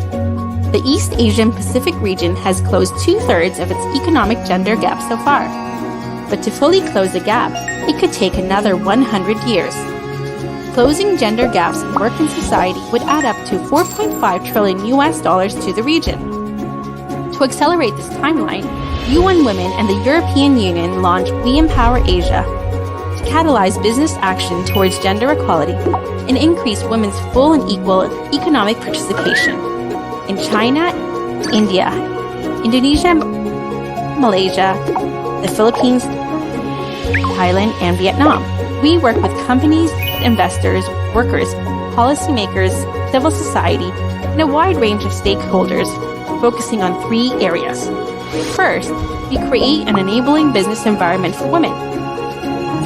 The East Asian Pacific region has closed 2/3 of its economic gender gap so far. But to fully close the gap, it could take another 100 years. Closing gender gaps in work and society would add up to $4.5 trillion to the region. To accelerate this timeline, UN Women and the European Union launched We Empower Asia to catalyze business action towards gender equality and increase women's full and equal economic participation. In China, India, Indonesia, Malaysia, the Philippines, Thailand, and Vietnam, we work with companies, investors, workers, policymakers, civil society, and a wide range of stakeholders, focusing on 3 areas. First, we create an enabling business environment for women.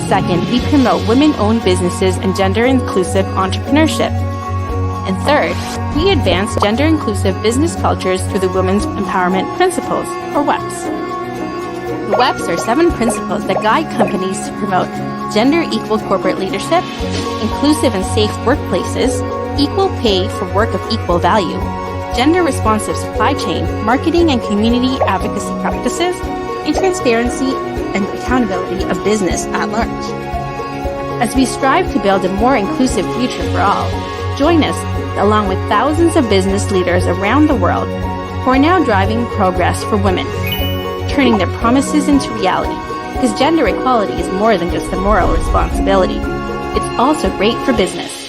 Second, we promote women-owned businesses and gender-inclusive entrepreneurship. And third, we advance gender-inclusive business cultures through the Women's Empowerment Principles, or WEPs. The WEPs are 7 principles that guide companies to promote gender-equal corporate leadership, inclusive and safe workplaces, equal pay for work of equal value, gender-responsive supply chain, marketing and community advocacy practices, and transparency and accountability of business at large. As we strive to build a more inclusive future for all, join us along with thousands of business leaders around the world who are now driving progress for women, turning their promises into reality, because gender equality is more than just a moral responsibility. It's also great for business.